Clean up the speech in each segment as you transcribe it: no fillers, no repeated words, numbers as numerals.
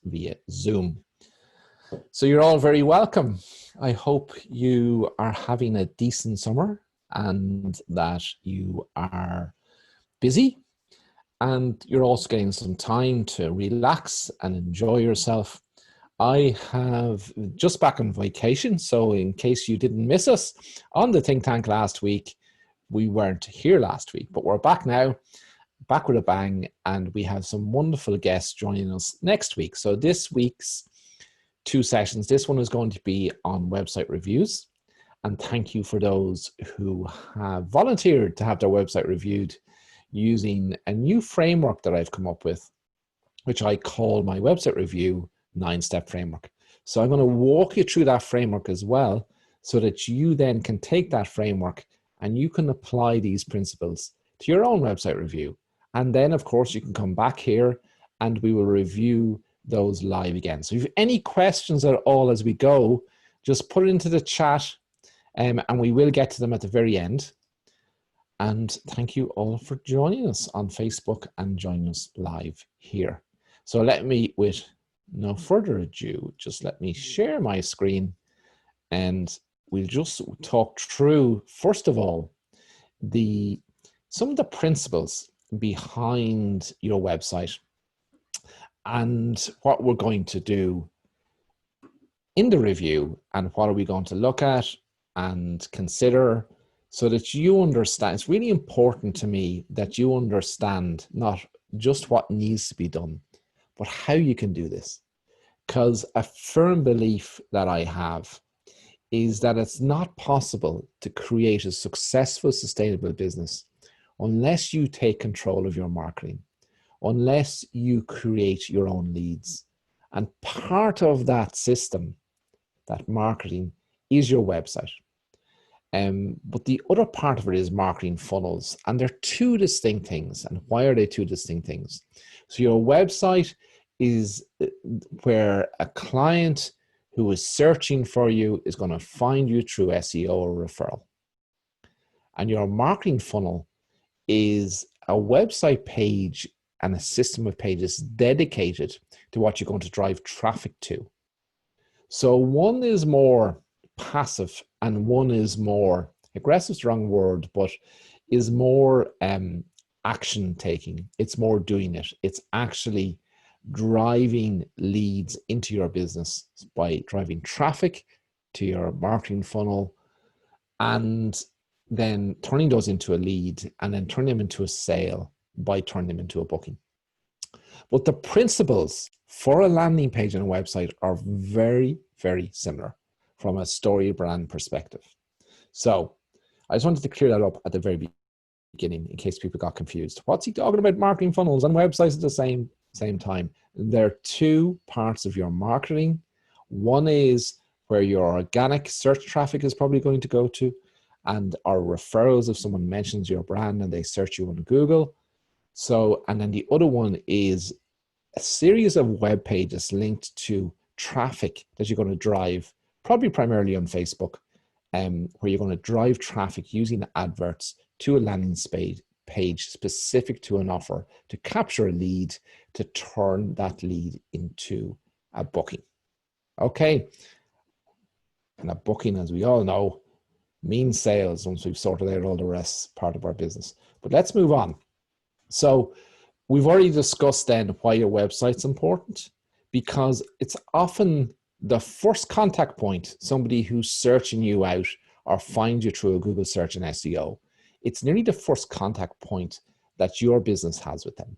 via Zoom. So you're all very welcome. I hope you are having a decent summer and that you are busy and you're also getting some time to relax and enjoy yourself. I have just back on vacation, so in case you didn't miss us on the Think Tank last week, we weren't here last week, but we're back now, back with a bang, and we have some wonderful guests joining us next week. So this week's 2 sessions, this one is going to be on website reviews, and thank you for those who have volunteered to have their website reviewed using a new framework that I've come up with, which I call my website review 9-step framework. So I'm going to walk you through that framework as well, so that you then can take that framework and you can apply these principles to your own website review. And then, of course, you can come back here and we will review those live again. So if you have any questions at all as we go, just put it into the chat and we will get to them at the very end. And thank you all for joining us on Facebook and joining us live here. So let me, with no further ado, just let me share my screen and we'll just talk through, first of all, some of the principles behind your website and what we're going to do in the review and what are we going to look at and consider, so that you understand. It's really important to me that you understand not just what needs to be done, but how you can do this. Because a firm belief that I have is that it's not possible to create a successful, sustainable business unless you take control of your marketing, unless you create your own leads. And part of that system, that marketing, is your website. But the other part of it is marketing funnels. And they're 2 distinct things. And why are they 2 distinct things? So your website is where a client who is searching for you is going to find you through SEO or referral. And your marketing funnel is a website page and a system of pages dedicated to what you're going to drive traffic to. So one is more passive and one is more aggressive, is the wrong word, but is more action taking. It's more doing it. It's actually driving leads into your business by driving traffic to your marketing funnel and then turning those into a lead and then turning them into a sale by turning them into a booking. But the principles for a landing page on a website are very, very similar from a Storybrand perspective. So I just wanted to clear that up at the very beginning in case people got confused. What's he talking about marketing funnels and websites at the same time? There are 2 parts of your marketing. One is where your organic search traffic is probably going to go to, and our referrals if someone mentions your brand and they search you on Google. So, and then the other one is a series of web pages linked to traffic that you're going to drive, probably primarily on Facebook, where you're going to drive traffic using adverts to a landing page specific to an offer to capture a lead, to turn that lead into a booking. Okay. And a booking, as we all know, means sales once we've sorted out all the rest part of our business. But let's move on. So we've already discussed then why your website's important, because it's often the first contact point, somebody who's searching you out or finds you through a Google search and SEO. It's nearly the first contact point that your business has with them.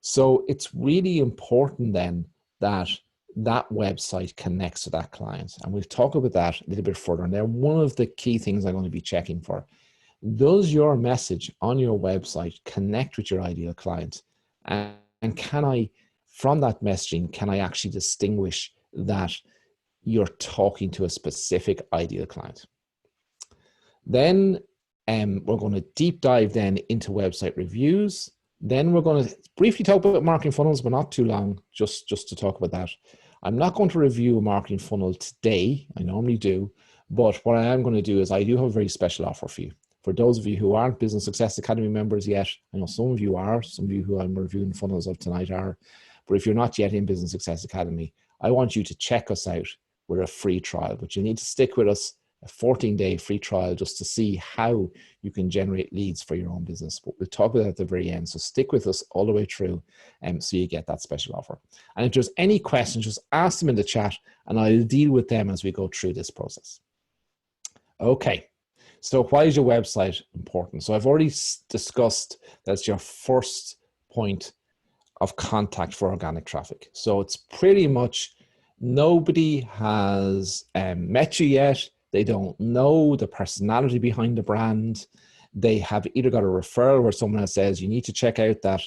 So it's really important then that that website connects to that client. And we'll talk about that a little bit further. And they're one of the key things I'm going to be checking for. Does your message on your website connect with your ideal client? And can I, from that messaging, can I actually distinguish that you're talking to a specific ideal client? Then we're going to deep dive then into website reviews. Then we're going to briefly talk about marketing funnels, but not too long, just to talk about that. I'm not going to review a marketing funnel today. I normally do, but what I am going to do is I do have a very special offer for you. For those of you who aren't Business Success Academy members yet, I know some of you are, some of you who I'm reviewing funnels of tonight are, But if you're not yet in Business Success Academy, I want you to check us out with a free trial. But you need to stick with us, a 14-day free trial, just to see how you can generate leads for your own business. But we'll talk about that at the very end. So stick with us all the way through so you get that special offer. And if there's any questions, just ask them in the chat and I'll deal with them as we go through this process. Okay, so why is your website important? So I've already discussed that's your first point of contact for organic traffic. So it's pretty much nobody has met you yet. They don't know the personality behind the brand. They have either got a referral where someone else says, you need to check out that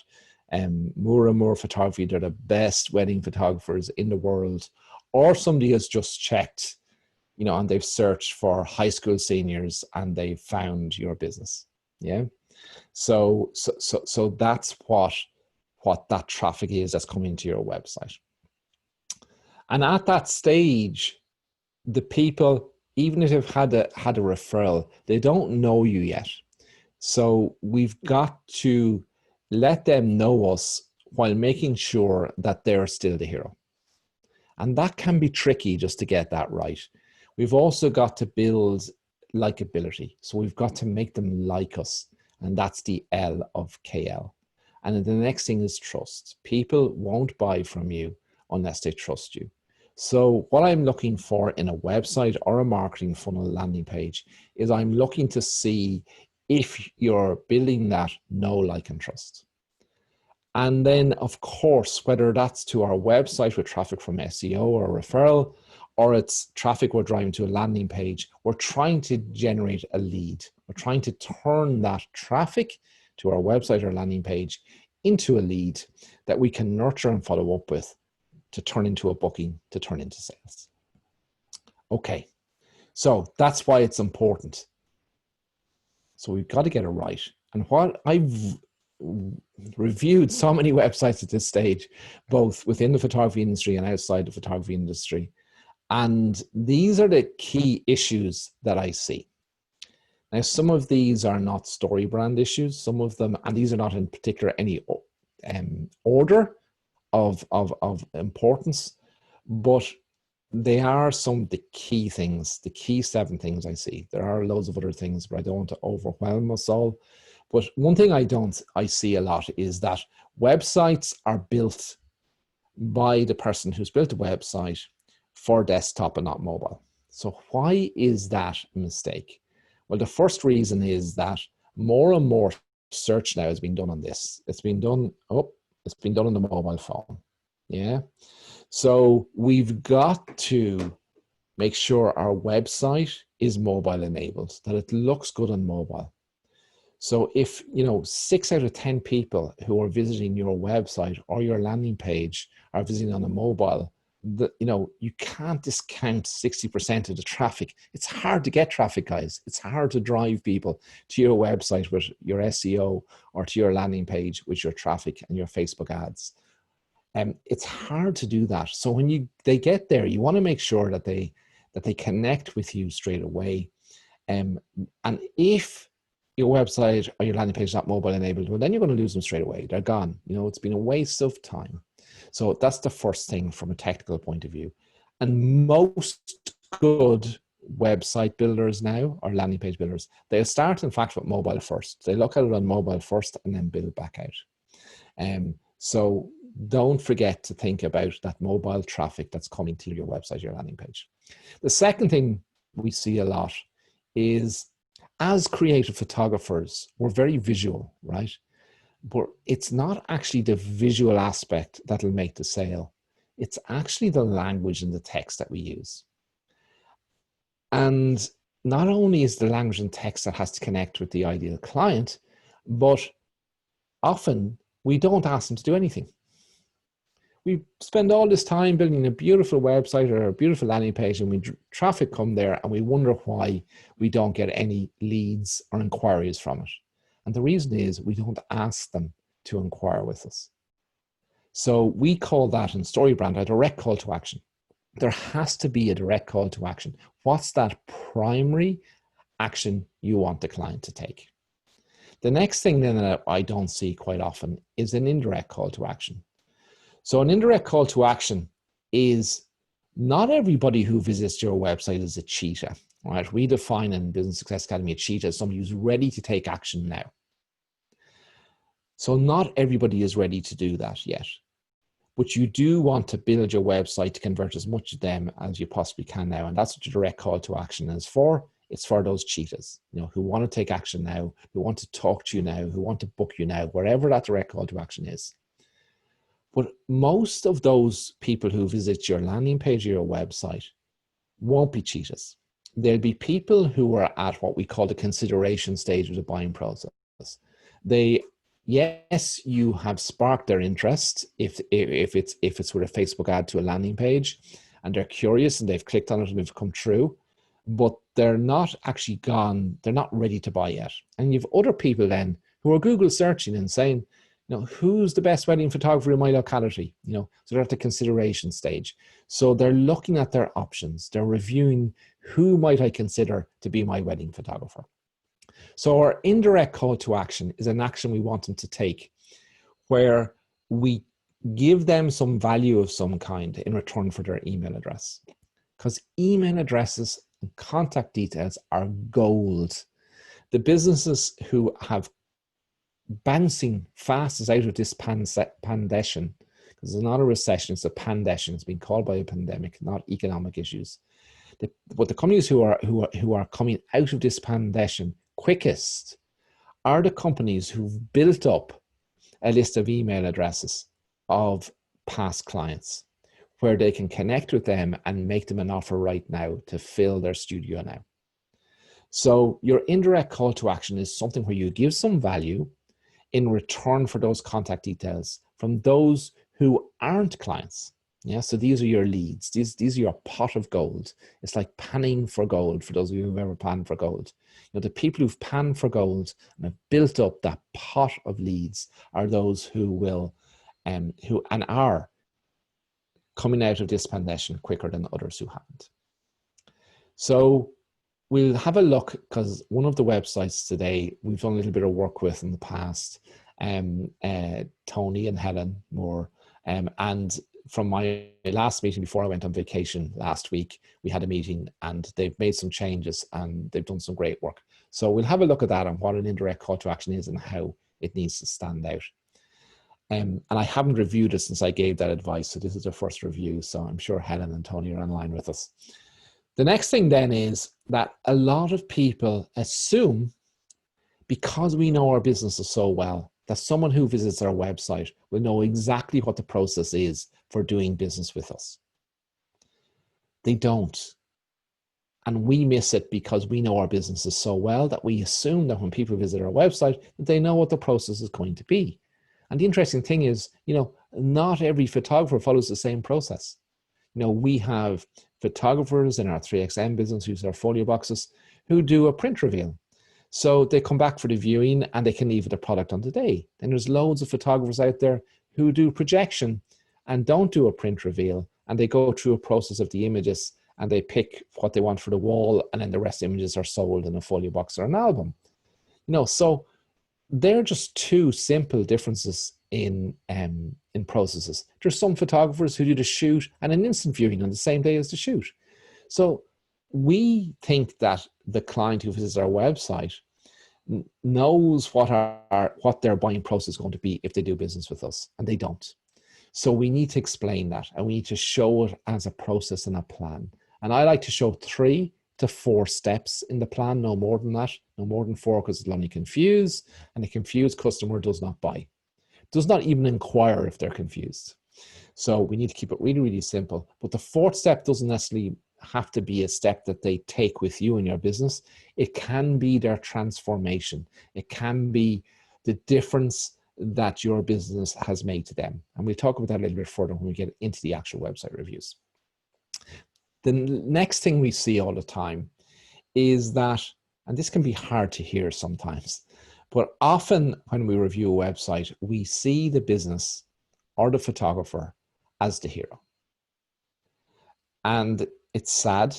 Moore and Moore Photography. They're the best wedding photographers in the world. Or somebody has just checked, you know, and they've searched for high school seniors and they've found your business. Yeah. So that's what that traffic is that's coming to your website. And at that stage, the people, even if they've had a referral, they don't know you yet. So we've got to let them know us while making sure that they're still the hero. And that can be tricky just to get that right. We've also got to build likability. So we've got to make them like us. And that's the L of KL. And then the next thing is trust. People won't buy from you unless they trust you. So what I'm looking for in a website or a marketing funnel landing page is I'm looking to see if you're building that know, like, and trust. And then, of course, whether that's to our website with traffic from SEO or referral, or it's traffic we're driving to a landing page, we're trying to generate a lead. We're trying to turn that traffic to our website or landing page into a lead that we can nurture and follow up with to turn into a booking, to turn into sales. Okay, so that's why it's important. So we've got to get it right. And what I've reviewed so many websites at this stage, both within the photography industry and outside the photography industry. And these are the key issues that I see. Now, some of these are not Storybrand issues, some of them, and these are not in particular any order of importance, but they are some of the key things, the key 7 things I see. There are loads of other things, but I don't want to overwhelm us all. But one thing I see a lot is that websites are built by the person who's built a website for desktop and not mobile. So why is that a mistake? Well, the first reason is that more and more search now is being done on this. It's been done on the mobile phone. Yeah. So we've got to make sure our website is mobile enabled, that it looks good on mobile. So if, 6 out of 10 people who are visiting your website or your landing page are visiting on a mobile, you can't discount 60% of the traffic. It's hard to get traffic, guys. It's hard to drive people to your website with your SEO or to your landing page with your traffic and your Facebook ads. It's hard to do that. So when they get there, you want to make sure that they connect with you straight away. And if your website or your landing page is not mobile enabled, well, then you're going to lose them straight away. They're gone. It's been a waste of time. So that's the first thing from a technical point of view. And most good website builders now, or landing page builders, they'll start, in fact, with mobile first. They look at it on mobile first and then build back out. So don't forget to think about that mobile traffic that's coming to your website, your landing page. The second thing we see a lot is, as creative photographers, we're very visual, right? But it's not actually the visual aspect that'll make the sale. It's actually the language and the text that we use. And not only is the language and text that has to connect with the ideal client, but often we don't ask them to do anything. We spend all this time building a beautiful website or a beautiful landing page, and traffic come there and we wonder why we don't get any leads or inquiries from it. And the reason is we don't ask them to inquire with us. So we call that in Storybrand a direct call to action. There has to be a direct call to action. What's that primary action you want the client to take? The next thing then that I don't see quite often is an indirect call to action. So an indirect call to action is not everybody who visits your website is a cheater, right? We define in Business Success Academy a cheater as somebody who's ready to take action now. So not everybody is ready to do that yet, but you do want to build your website to convert as much of them as you possibly can now. And that's what your direct call to action is for. It's for those cheaters, who want to take action now, who want to talk to you now, who want to book you now, wherever that direct call to action is. But most of those people who visit your landing page or your website won't be cheaters. There'll be people who are at what we call the consideration stage of the buying process. Yes, you have sparked their interest if it's with a Facebook ad to a landing page, and they're curious and they've clicked on it and they've come through, but they're not actually gone. They're not ready to buy yet. And you've other people then who are Google searching and saying, who's the best wedding photographer in my locality? So they're at the consideration stage. So they're looking at their options. They're reviewing who might I consider to be my wedding photographer. So our indirect call to action is an action we want them to take where we give them some value of some kind in return for their email address. Because email addresses and contact details are gold. The businesses who have bouncing fastest out of this pandession, because it's not a recession, it's a pandession. It's been called by a pandemic, not economic issues. But the companies who are coming out of this pandession quickest are the companies who've built up a list of email addresses of past clients where they can connect with them and make them an offer right now to fill their studio now. So your indirect call to action is something where you give some value in return for those contact details from those who aren't clients. Yeah, so these are your leads. These are your pot of gold. It's like panning for gold for those of you who've ever panned for gold. The people who've panned for gold and have built up that pot of leads are those who will, who are coming out of this pandemic quicker than others who haven't. So we'll have a look, because one of the websites today we've done a little bit of work with in the past, Tony and Helen Moore, and from my last meeting before I went on vacation last week, we had a meeting and they've made some changes and they've done some great work. So we'll have a look at that and what an indirect call to action is and how it needs to stand out. And I haven't reviewed it since I gave that advice. So this is our first review. So I'm sure Helen and Tony are online with us. The next thing then is that a lot of people assume, because we know our businesses so well, that someone who visits our website will know exactly what the process is for doing business with us. They don't. And we miss it because we know our businesses so well that we assume that when people visit our website, that they know what the process is going to be. And the interesting thing is, not every photographer follows the same process. We have photographers in our 3XM business who use our folio boxes who do a print reveal. So they come back for the viewing and they can leave their product on the day. Then there's loads of photographers out there who do projection and don't do a print reveal, and they go through a process of the images and they pick what they want for the wall, and then the rest of the images are sold in a folio box or an album. So they're just two simple differences in processes. There's some photographers who do the shoot and an instant viewing on the same day as the shoot. So we think that the client who visits our website knows what their buying process is going to be if they do business with us, and they don't. So we need to explain that, and we need to show it as a process and a plan. And I like to show 3 to 4 steps in the plan, no more than that, no more than 4, because it'll only confuse, and a confused customer does not buy, does not even inquire if they're confused. So we need to keep it really, really simple. But the 4th step doesn't necessarily have to be a step that they take with you in your business. It can be their transformation. It can be the difference that your business has made to them. And we'll talk about that a little bit further when we get into the actual website reviews. The next thing we see all the time is that, and this can be hard to hear sometimes, but often when we review a website, we see the business or the photographer as the hero. And it's sad,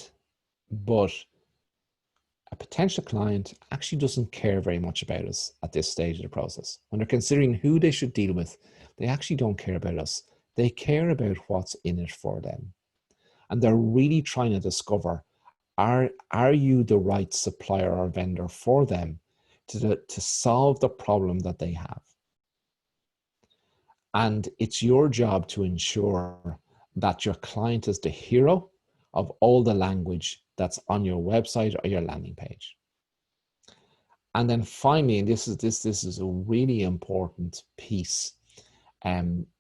but a potential client actually doesn't care very much about us at this stage of the process. When they're considering who they should deal with, they actually don't care about us. They care about what's in it for them. And they're really trying to discover, are you the right supplier or vendor for them to solve the problem that they have? And it's your job to ensure that your client is the hero of all the language that's on your website or your landing page. And then finally, and this is a really important piece,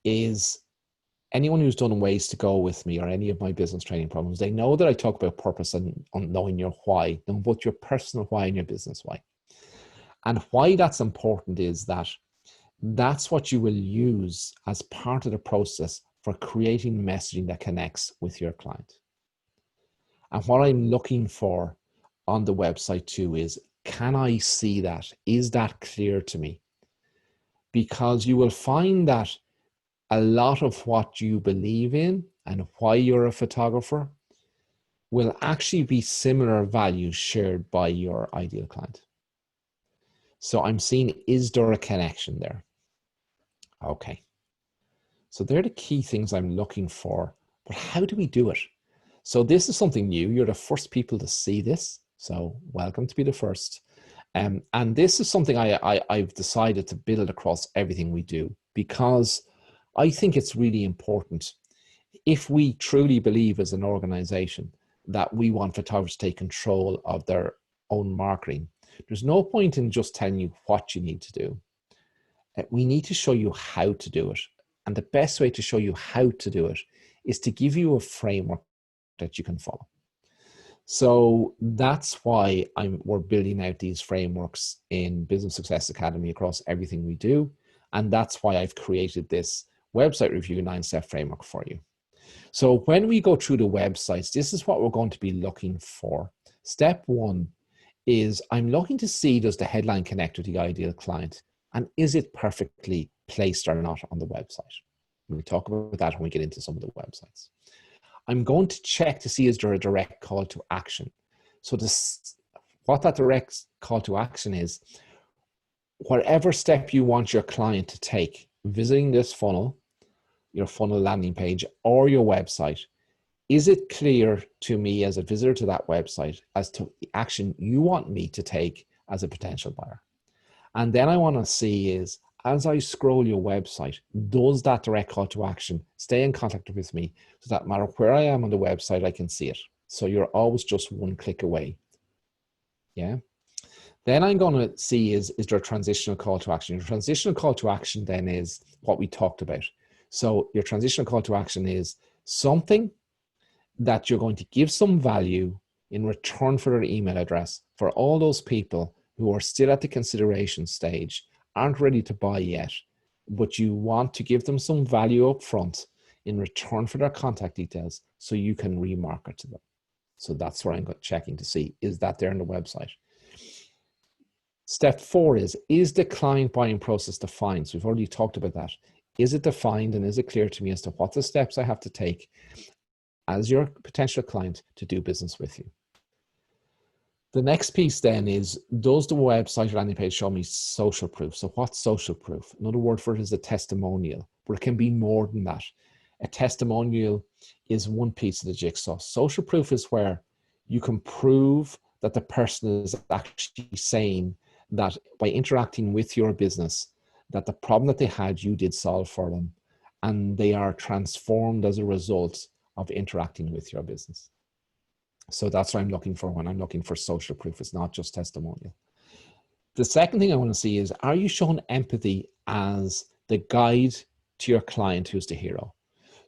is anyone who's done Ways to Go with me or any of my business training programs, they know that I talk about purpose and on knowing your why, knowing both your personal why and your business why. And why that's important is that that's what you will use as part of the process for creating messaging that connects with your client. And what I'm looking for on the website too is, can I see that? Is that clear to me? Because you will find that a lot of what you believe in and why you're a photographer will actually be similar values shared by your ideal client. So I'm seeing, is there a connection there? Okay. So they're the key things I'm looking for, but how do we do it? So this is something new. You're the first people to see this. So welcome to be the first. And this is something I've decided to build across everything we do, because I think it's really important. If we truly believe as an organization that we want photographers to take control of their own marketing, there's no point in just telling you what you need to do. We need to show you how to do it. And the best way to show you how to do it is to give you a framework that you can follow. So that's why we're building out these frameworks in Business Success Academy across everything we do. And that's why I've created this website review 9-step framework for you. So when we go through the websites, this is what we're going to be looking for. Step one is I'm looking to see, does the headline connect with the ideal client? And is it perfectly placed or not on the website? We'll talk about that when we get into some of the websites. I'm going to check to see, is there a direct call to action? So what that direct call to action is, whatever step you want your client to take, visiting this funnel, your funnel landing page, or your website, is it clear to me as a visitor to that website as to the action you want me to take as a potential buyer? And then I want to see is, as I scroll your website, does that direct call to action stay in contact with me so that no matter where I am on the website, I can see it? So you're always just one click away. Yeah. Then I'm going to see is there a transitional call to action? Your transitional call to action then is what we talked about. So your transitional call to action is something that you're going to give some value in return for their email address for all those people who are still at the consideration stage, aren't ready to buy yet, but you want to give them some value up front in return for their contact details so you can remarket to them. So that's where I'm checking to see, is that there on the website? Step 4 is the client buying process defined? So we've already talked about that. Is it defined, and is it clear to me as to what the steps I have to take as your potential client to do business with you? The next piece then is, does the website or landing page show me social proof? So what's social proof? Another word for it is a testimonial, but it can be more than that. A testimonial is one piece of the jigsaw. Social proof is where you can prove that the person is actually saying that by interacting with your business, that the problem that they had, you did solve for them, and they are transformed as a result of interacting with your business. So that's what I'm looking for when I'm looking for social proof. It's not just testimonial. The second thing I want to see is, are you showing empathy as the guide to your client who's the hero?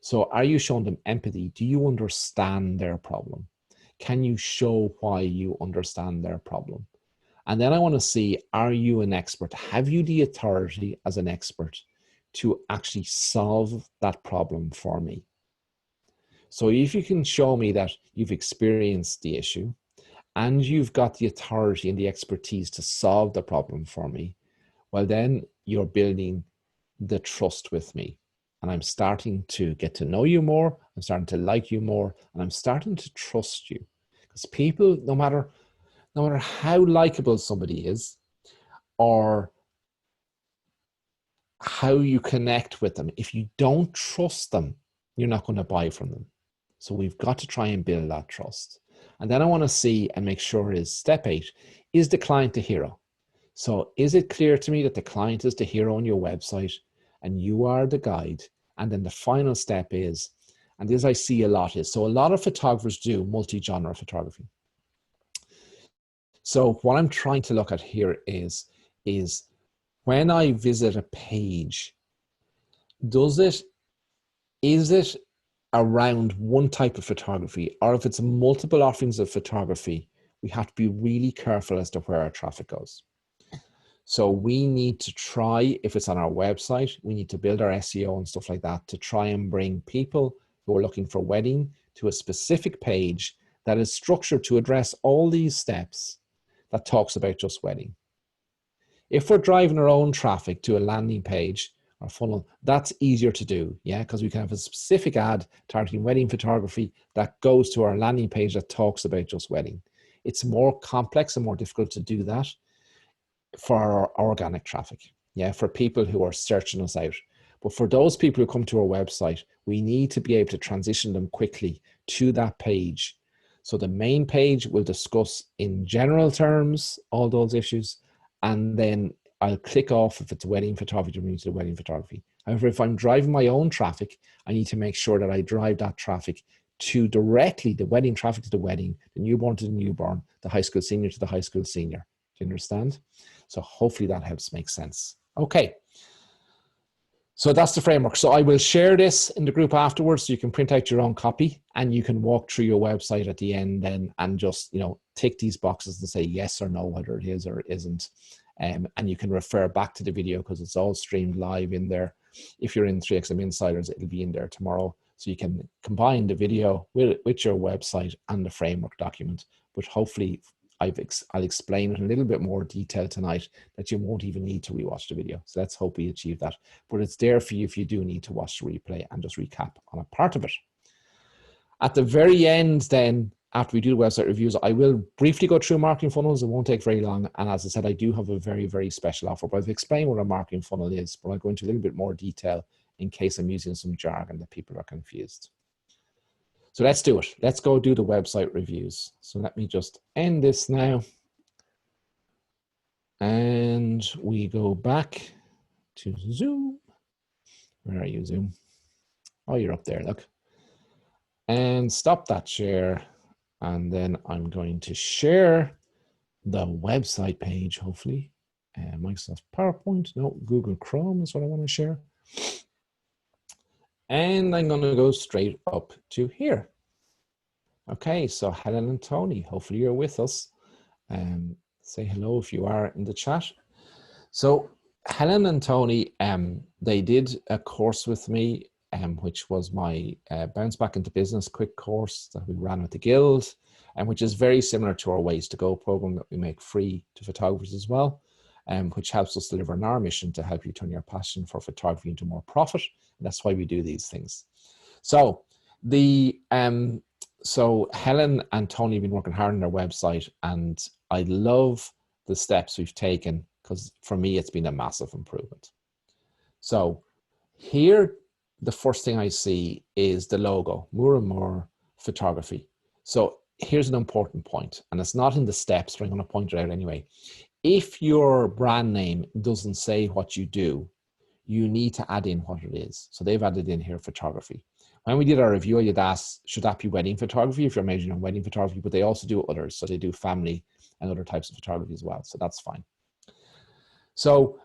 So are you showing them empathy? Do you understand their problem? Can you show why you understand their problem? And then I want to see, are you an expert? Have you the authority as an expert to actually solve that problem for me? So if you can show me that you've experienced the issue and you've got the authority and the expertise to solve the problem for me, well, then you're building the trust with me. And I'm starting to get to know you more. I'm starting to like you more. And I'm starting to trust you. Because people, no matter how likable somebody is, or how you connect with them. If you don't trust them, you're not going to buy from them. So we've got to try and build that trust. And then I want to see and make sure is step 8, is the client the hero? So is it clear to me that the client is the hero on your website and you are the guide? And then the final step is, and this I see a lot is, so a lot of photographers do multi-genre photography. So what I'm trying to look at here is when I visit a page, is it around one type of photography, or if it's multiple offerings of photography, we have to be really careful as to where our traffic goes. So we need to try, if it's on our website, we need to build our SEO and stuff like that to try and bring people who are looking for a wedding to a specific page that is structured to address all these steps that talks about just wedding. If we're driving our own traffic to a landing page or funnel, that's easier to do, yeah, because we can have a specific ad targeting wedding photography that goes to our landing page that talks about just wedding. It's more complex and more difficult to do that for our organic traffic, yeah, for people who are searching us out. But for those people who come to our website, we need to be able to transition them quickly to that page. So the main page will discuss in general terms all those issues, and then I'll click off if it's wedding photography to move to the wedding photography. However, if I'm driving my own traffic, I need to make sure that I drive that traffic to directly the wedding traffic to the wedding, the newborn to the newborn, the high school senior to the high school senior. Do you understand? So hopefully that helps make sense. Okay. So that's the framework. So I will share this in the group afterwards so you can print out your own copy and you can walk through your website at the end then and just, you know, tick these boxes and say yes or no, whether it is or it isn't. And you can refer back to the video because it's all streamed live in there. If you're in 3XM Insiders, it'll be in there tomorrow. So you can combine the video with your website and the framework document, but hopefully I'll explain in a little bit more detail tonight that you won't even need to rewatch the video. So let's hope we achieve that. But it's there for you if you do need to watch the replay and just recap on a part of it. At the very end then, after we do the website reviews, I will briefly go through marketing funnels. It won't take very long. And as I said, I do have a very, very special offer. But I've explained what a marketing funnel is, but I'll go into a little bit more detail in case I'm using some jargon that people are confused. So let's do it. Let's go do the website reviews. So let me just end this now. And we go back to Zoom. Where are you, Zoom? Oh, you're up there, look. And stop that share. And then I'm going to share the website page, hopefully. Microsoft PowerPoint, no, Google Chrome is what I want to share. And I'm going to go straight up to here. Okay, so Helen and Tony, hopefully you're with us. Say hello if you are in the chat. So Helen and Tony, they did a course with me, which was my Bounce Back into Business quick course that we ran with the Guild, and which is very similar to our Ways to Go program that we make free to photographers as well, which helps us deliver on our mission to help you turn your passion for photography into more profit. And that's why we do these things. So so Helen and Tony have been working hard on their website, and I love the steps we've taken because for me, it's been a massive improvement. So here, the first thing I see is the logo, More and More Photography. So here's an important point, and it's not in the steps, but I'm going to point it out anyway. If your brand name doesn't say what you do, you need to add in what it is. So they've added in here photography. When we did our review, you'd ask, should that be wedding photography if you're measuring on wedding photography? But they also do others. So they do family and other types of photography as well. So that's fine. So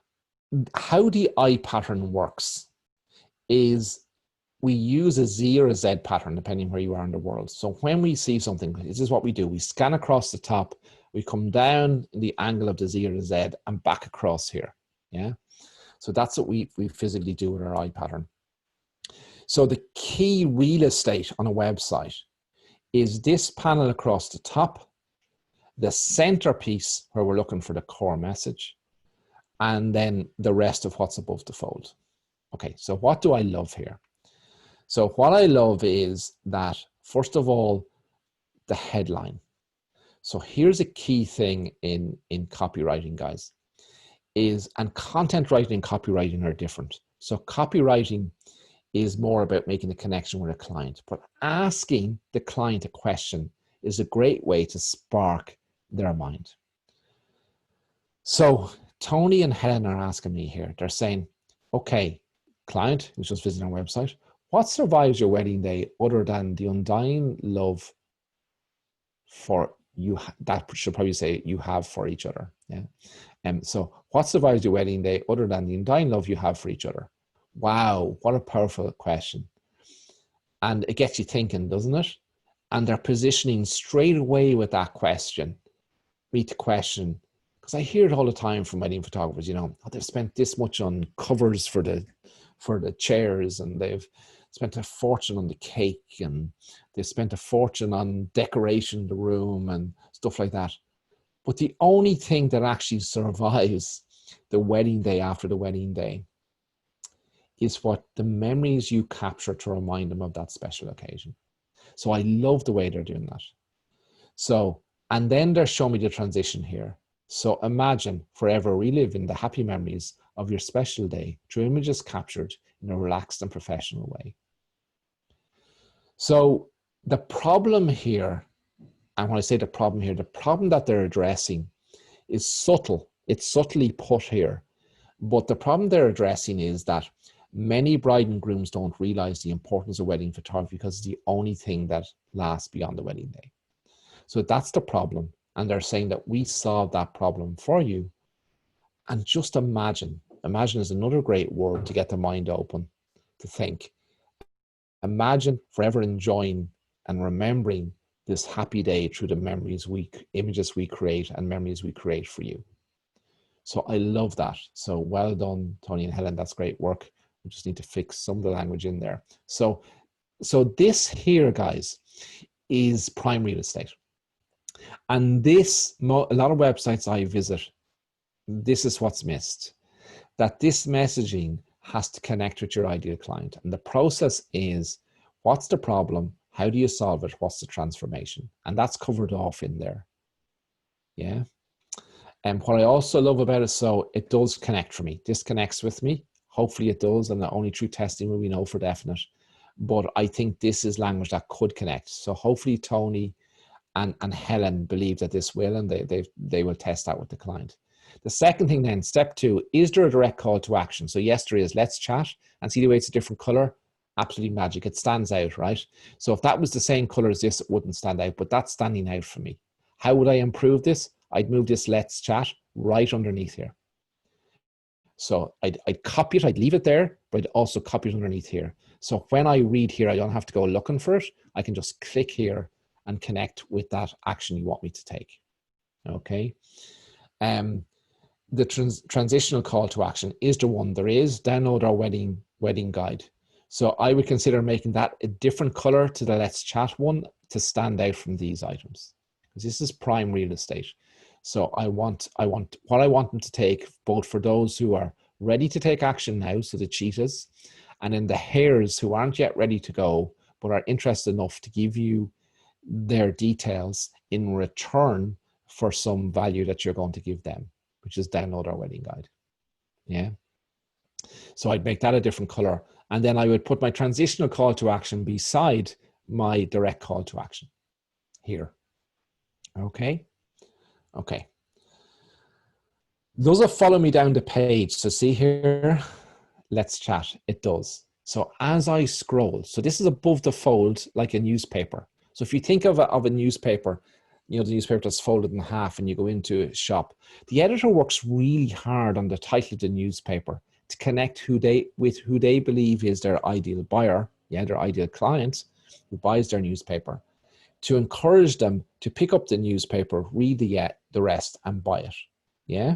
how the I pattern works is we use a Z or a Z pattern, depending where you are in the world. So when we see something, this is what we do. We scan across the top, we come down in the angle of the Z or the Z and back across here, yeah? So that's what we physically do with our I pattern. So the key real estate on a website is this panel across the top, the centerpiece where we're looking for the core message, and then the rest of what's above the fold. Okay, so what do I love here? So what I love is that, first of all, the headline. So here's a key thing in copywriting, guys. is, and content writing and copywriting are different. So copywriting is more about making a connection with a client, but asking the client a question is a great way to spark their mind. So Tony and Helen are asking me here, they're saying, okay, client who's just visiting our website, what survives your wedding day other than the undying love for you? That should probably say you have for each other. Yeah. So what survives your wedding day other than the undying love you have for each other? Wow, what a powerful question. And it gets you thinking, doesn't it? And they're positioning straight away with that question. Meet the question, because I hear it all the time from wedding photographers, you know, oh, they've spent this much on covers for the chairs, and they've spent a fortune on the cake, and they've spent a fortune on decoration the room and stuff like that. But the only thing that actually survives the wedding day after the wedding day is what the memories you capture to remind them of that special occasion. So I love the way they're doing that. So, and then they're showing me the transition here. So imagine forever reliving the happy memories of your special day through images captured in a relaxed and professional way. So the problem here, and when I say the problem here, the problem that they're addressing is subtle. It's subtly put here. But the problem they're addressing is that many bride and grooms don't realize the importance of wedding photography because it's the only thing that lasts beyond the wedding day. So that's the problem. And they're saying that we solve that problem for you. And just imagine is another great word to get the mind open to think. Imagine forever enjoying and remembering this happy day through the images we create and memories we create for you. So I love that. So well done, Tony and Helen. That's great work. We just need to fix some of the language in there. So this here, guys, is prime real estate. And this, a lot of websites I visit, this is what's missed. That this messaging has to connect with your ideal client. And the process is, what's the problem? How do you solve it? What's the transformation? And that's covered off in there. Yeah. And what I also love about it, so it does connect for me. This connects with me. Hopefully it does. And only through testing will we know for definite. But I think this is language that could connect. So hopefully Tony and Helen believe that this will, and they will test that with the client. The second thing then, step 2, is there a direct call to action? So yes, there is. Let's chat, and see the way it's a different color. Absolutely magic. It stands out, right? So if that was the same color as this, it wouldn't stand out, but that's standing out for me. How would I improve this? I'd move this let's chat right underneath here. So I'd copy it, I'd leave it there, but I'd also copy it underneath here. So when I read here, I don't have to go looking for it. I can just click here and connect with that action you want me to take. Okay. The transitional call to action is the one there is. Download our wedding guide. So I would consider making that a different color to the let's chat one to stand out from these items, because this is prime real estate. So I want what I want them to take, both for those who are ready to take action now, so the cheetahs, and then the hares who aren't yet ready to go, but are interested enough to give you their details in return for some value that you're going to give them, which is download our wedding guide. Yeah. So I'd make that a different color. And then I would put my transitional call to action beside my direct call to action here. Okay. Okay. Does it follow me down the page? So see here, let's chat. It does. So as I scroll, so this is above the fold like a newspaper. So if you think of a newspaper, you know, the newspaper that's folded in half and you go into a shop, the editor works really hard on the title of the newspaper to connect with who they believe is their ideal buyer, yeah, their ideal client who buys their newspaper, to encourage them to pick up the newspaper, read the rest and buy it. Yeah.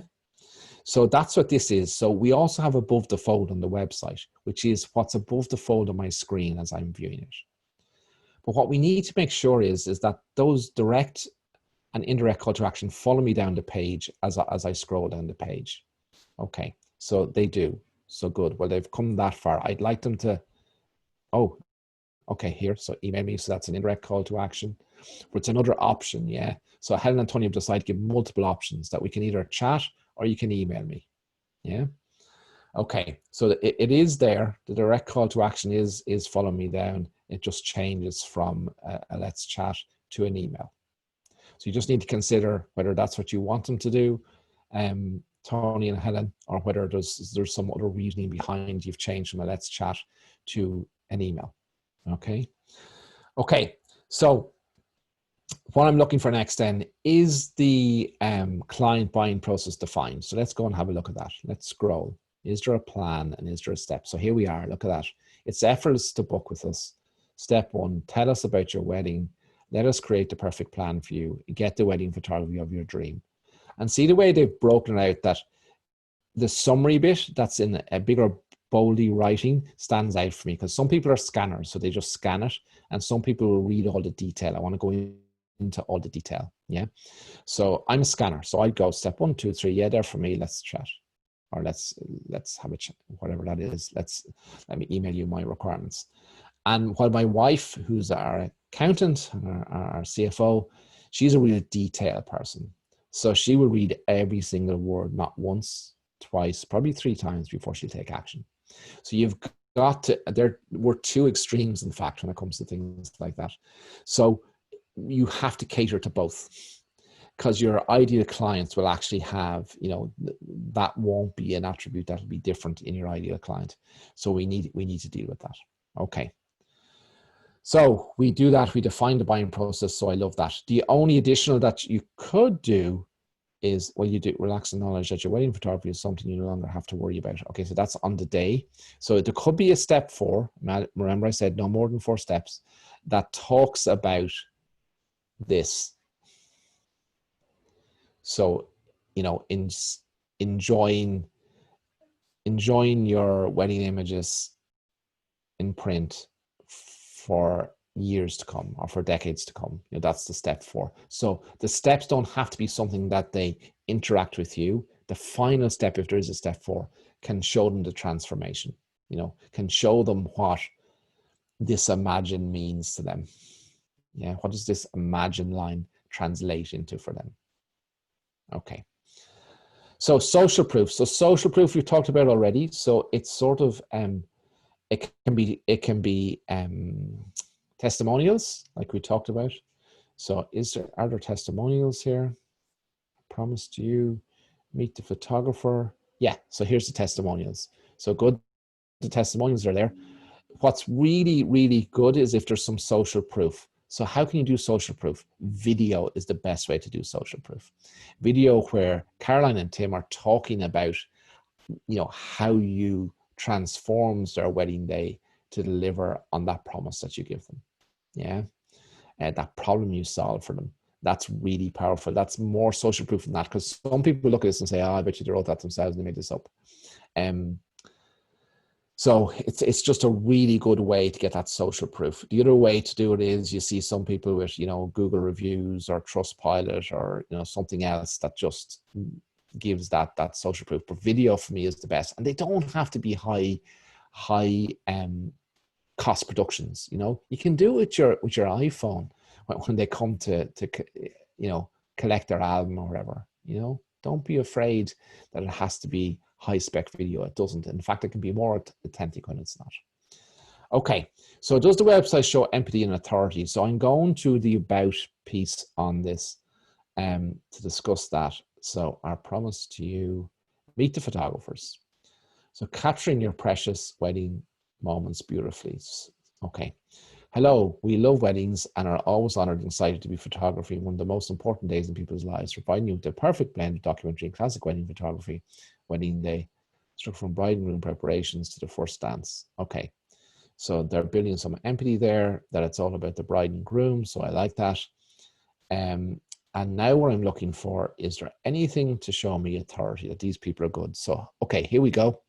So that's what this is. So we also have above the fold on the website, which is what's above the fold on my screen as I'm viewing it. But what we need to make sure is that those direct and indirect call to action follow me down the page as I scroll down the page. Okay, so they do. So good. Well, they've come that far. I'd like them to, oh, okay, here. So email me. So that's an indirect call to action. But it's another option, yeah. So Helen and Tony have decided to give multiple options that we can either chat or you can email me. Yeah. Okay. So it is there. The direct call to action is follow me down. It just changes from a let's chat to an email. So you just need to consider whether that's what you want them to do, Tony and Helen, or whether there's some other reasoning behind you've changed from a let's chat to an email. Okay. Okay. So what I'm looking for next then is the client buying process defined. So let's go and have a look at that. Let's scroll. Is there a plan and is there a step? So here we are. Look at that. It's effortless to book with us. Step 1, tell us about your wedding. Let us create the perfect plan for you. Get the wedding photography of your dream. And see the way they've broken out that the summary bit that's in a bigger boldy writing stands out for me, because some people are scanners, so they just scan it, and some people will read all the detail. I want to go into all the detail. Yeah. So I'm a scanner. So I'd go step 1, 2, 3. Yeah, there for me. Let's chat. Or let's have a chat, whatever that is. Let me email you my requirements. And while my wife, who's our accountant, our CFO, she's a real detail person. So she will read every single word, not once, twice, probably 3 times before she'll take action. So you've got to, there were 2 extremes, in fact, when it comes to things like that. So you have to cater to both, because your ideal clients will actually have, that won't be an attribute that will be different in your ideal client. So we need to deal with that. Okay. So we do that. We define the buying process. So I love that. The only additional that you could do is, well, you do relax the knowledge that your wedding photography is something you no longer have to worry about. Okay, so that's on the day. So there could be a step 4. Remember I said no more than 4 steps that talks about this. So, enjoying your wedding images in print for years to come or for decades to come. That's the step 4. So the steps don't have to be something that they interact with you. The final step, if there is a step 4, can show them the transformation, can show them what this imagine means to them. Yeah. What does this imagine line translate into for them? Okay. So social proof. So social proof we've talked about already. So it's sort of, it can be testimonials, like we talked about. So are there testimonials here? I promised you, meet the photographer. Yeah, so here's the testimonials. So good, the testimonials are there. What's really, really good is if there's some social proof. So how can you do social proof? Video is the best way to do social proof. Video where Caroline and Tim are talking about, how you transforms their wedding day to deliver on that promise that you give them. Yeah. And that problem you solve for them. That's really powerful. That's more social proof than that, because some people look at this and say, I bet you they wrote that themselves and they made this up. So it's just a really good way to get that social proof. The other way to do it is you see some people with, Google reviews or Trustpilot or, something else that just gives that social proof. But video for me is the best. And they don't have to be high cost productions. You can do it with your iPhone when they come to collect their album or whatever. Don't be afraid that it has to be high spec video. It doesn't. In fact, it can be more authentic when it's not. Okay, so does the website show empathy and authority? So I'm going to the about piece on this to discuss that. So our promise to you, meet the photographers. So capturing your precious wedding moments beautifully. Okay. Hello, we love weddings and are always honored and excited to be photographing one of the most important days in people's lives, providing you with the perfect blend of documentary and classic wedding photography, wedding day, struck from bride and groom preparations to the first dance. Okay. So they're building some empathy there, that it's all about the bride and groom. So I like that. And now what I'm looking for, is there anything to show me authority that these people are good? So, okay, here we go.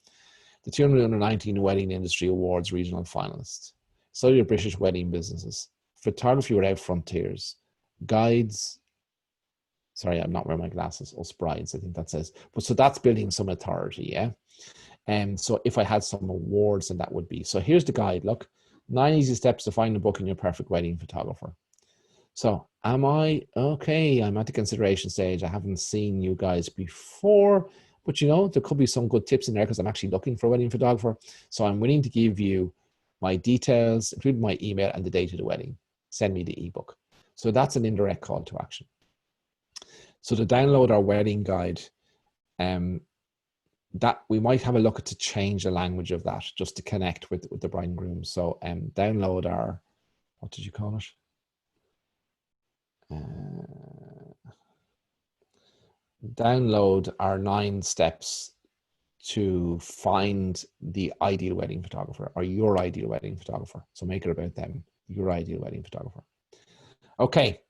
The 2019 Wedding Industry Awards Regional Finalists. Study of British Wedding Businesses. Photography Without Frontiers. Guides. Sorry, I'm not wearing my glasses. Us brides, I think that says. But so that's building some authority, yeah? And so if I had some awards, then that would be. So here's the guide. Look, 9 easy steps to find and booking your perfect wedding photographer. So am I, okay, I'm at the consideration stage. I haven't seen you guys before, but you know, there could be some good tips in there because I'm actually looking for a wedding photographer. So I'm willing to give you my details, including my email and the date of the wedding. Send me the ebook. So that's an indirect call to action. So to download our wedding guide, that we might have a look at to change the language of that just to connect with the bride and groom. So download our, what did you call it? Download our 9 steps to find the ideal wedding photographer, or your ideal wedding photographer. So make it about them, your ideal wedding photographer. Okay.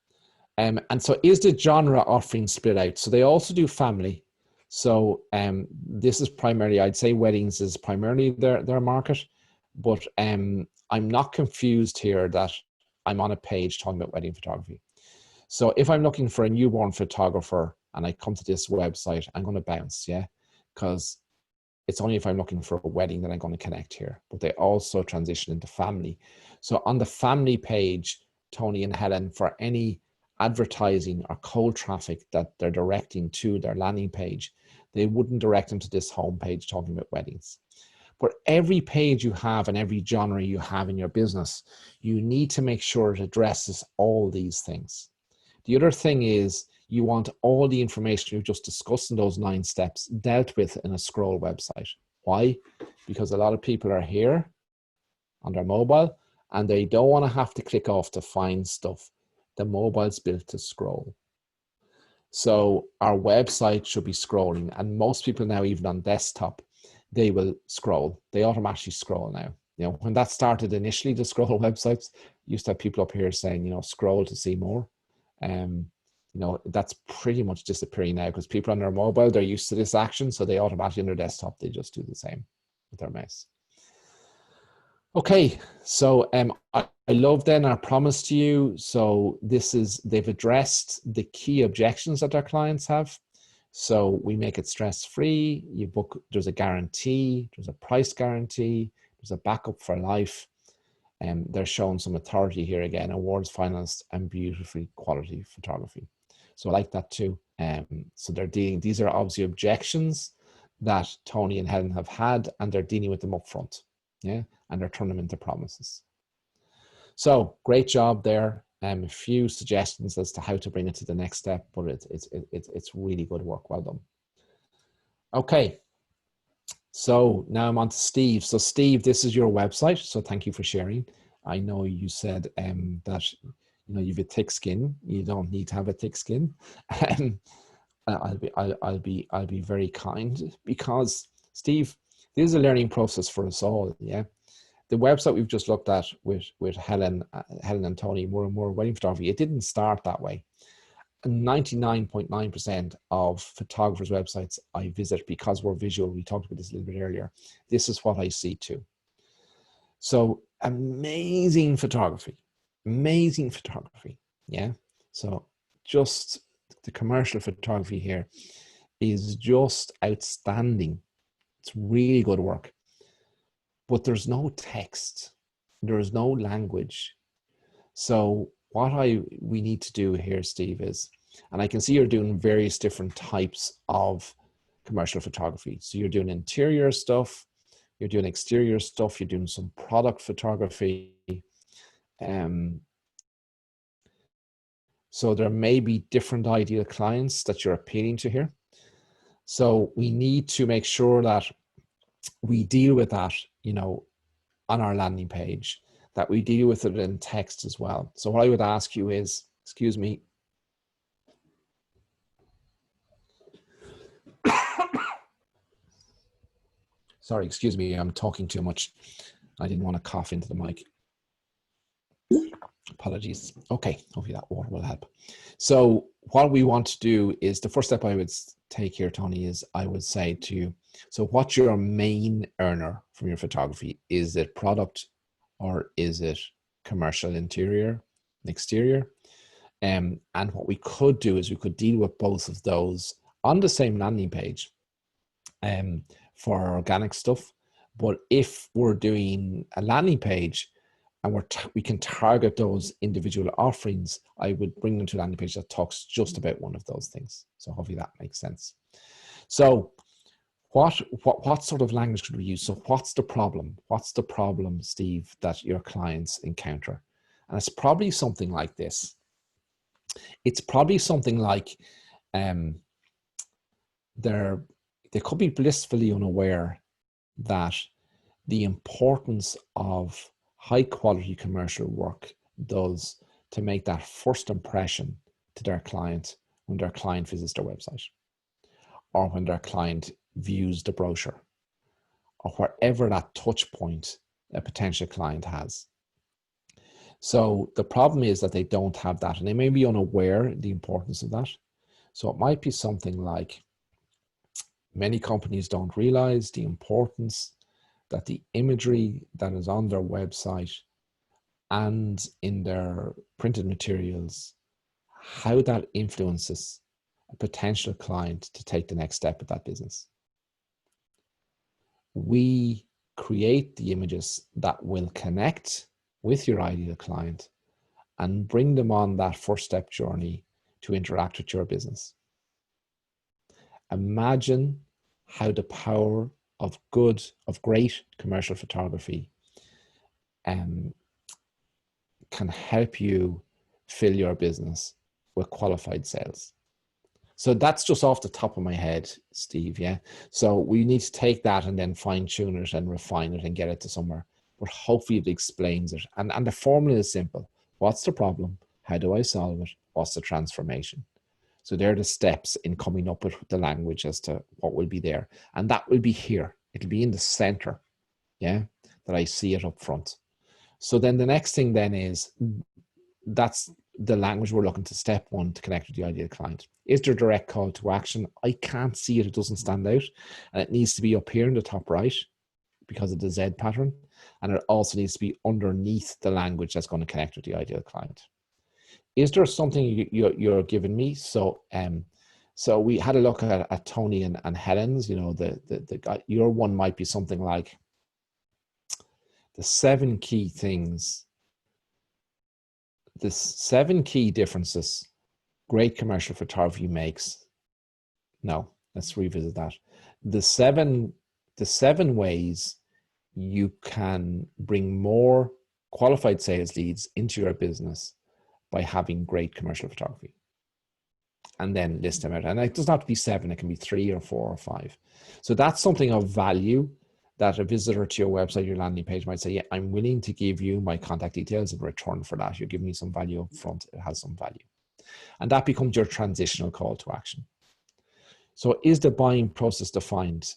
And so is the genre offering split out? So they also do family. So this is primarily, I'd say weddings is primarily their market, but I'm not confused here that I'm on a page talking about wedding photography. So if I'm looking for a newborn photographer and I come to this website, I'm going to bounce, yeah, because it's only if I'm looking for a wedding that I'm going to connect here. But they also transition into family. So on the family page, Tony and Helen, for any advertising or cold traffic that they're directing to their landing page, they wouldn't direct them to this home page talking about weddings. But every page you have and every genre you have in your business, you need to make sure it addresses all these things. The other thing is you want all the information you just discussed in those 9 steps dealt with in a scroll website. Why? Because a lot of people are here on their mobile and they don't want to have to click off to find stuff. The mobile's built to scroll. So our website should be scrolling, and most people now, even on desktop, they will scroll. They automatically scroll now. You know, when that started initially, the scroll websites, used to have people up here saying, you know, scroll to see more. You know, that's pretty much disappearing now because people on their mobile, they're used to this action. So they automatically on their desktop, they just do the same with their mouse. Okay, so I love then our promise to you. So this is, they've addressed the key objections that our clients have. So we make it stress-free. You book, there's a guarantee, there's a price guarantee, there's a backup for life. And they're showing some authority here again, awards finalist and beautifully quality photography. So I like that too. So they're dealing, these are obviously objections that Tony and Helen have had, and they're dealing with them up front. Yeah, and they're turning them into promises. So great job there. A few suggestions as to how to bring it to the next step, but it's really good work. Well done. Okay. So now I'm on to Steve. So Steve, this is your website. So thank you for sharing. I know you said that you know you've a thick skin. You don't need to have a thick skin. I'll be very kind because Steve, this is a learning process for us all. Yeah, the website we've just looked at with Helen and Tony, more and more wedding photography. It didn't start that way. 99.9% of photographers' websites I visit, because we're visual, we talked about this a little bit earlier, this is what I see too. So amazing photography, yeah. So just the commercial photography here is just outstanding. It's really good work, but there's no text, there's no language. So what we need to do here, Steve, is, and I can see you're doing various different types of commercial photography. So you're doing interior stuff, you're doing exterior stuff, you're doing some product photography. So there may be different ideal clients that you're appealing to here. So we need to make sure that we deal with that, you know, on our landing page, that we deal with it in text as well. So what I would ask you is, excuse me. Sorry, excuse me, I'm talking too much. I didn't want to cough into the mic. Apologies. Okay, hopefully that water will help. So what we want to do is, the first step I would take here, Tony, is I would say to you, so what's your main earner from your photography? Is it product or is it commercial interior and exterior? And what we could do is we could deal with both of those on the same landing page for our organic stuff. But if we're doing a landing page and we can target those individual offerings, I would bring them to a landing page that talks just about one of those things. So hopefully that makes sense. So What sort of language could we use? So what's the problem? What's the problem, Steve, that your clients encounter? And it's probably something like this. It's probably something like um, they could be blissfully unaware that the importance of high quality commercial work does to make that first impression to their client when their client visits their website, or when their client views the brochure, or wherever that touch point a potential client has. So the problem is that they don't have that, and they may be unaware of the importance of that. So it might be something like, many companies don't realize the importance that the imagery that is on their website and in their printed materials, how that influences a potential client to take the next step of that business. We create the images that will connect with your ideal client and bring them on that first step journey to interact with your business. Imagine how the power of great commercial photography can help you fill your business with qualified sales. So that's just off the top of my head, Steve. Yeah. So we need to take that and then fine tune it and refine it and get it to somewhere. But hopefully it explains it. And the formula is simple. What's the problem? How do I solve it? What's the transformation? So they're the steps in coming up with the language as to what will be there. And that will be here. It'll be in the center. Yeah. That I see it up front. So then the next thing then is, that's the language we're looking to. Step one, to connect with the ideal client. Is there a direct call to action? I can't see it. It doesn't stand out. And it needs to be up here in the top right because of the Z pattern. And it also needs to be underneath the language that's going to connect with the ideal client. Is there something you're giving me? So so we had a look at Tony and Helen's, the guy. Your one might be something like the 7 key things, the 7 key differences great commercial photography makes. No, let's revisit that. The seven ways you can bring more qualified sales leads into your business by having great commercial photography. And then list them out. And it doesn't have to be 7, it can be 3 or 4 or 5. So that's something of value that a visitor to your website, your landing page might say, yeah, I'm willing to give you my contact details in return for that. You're giving me some value up front. It has some value. And that becomes your transitional call to action. So is the buying process defined?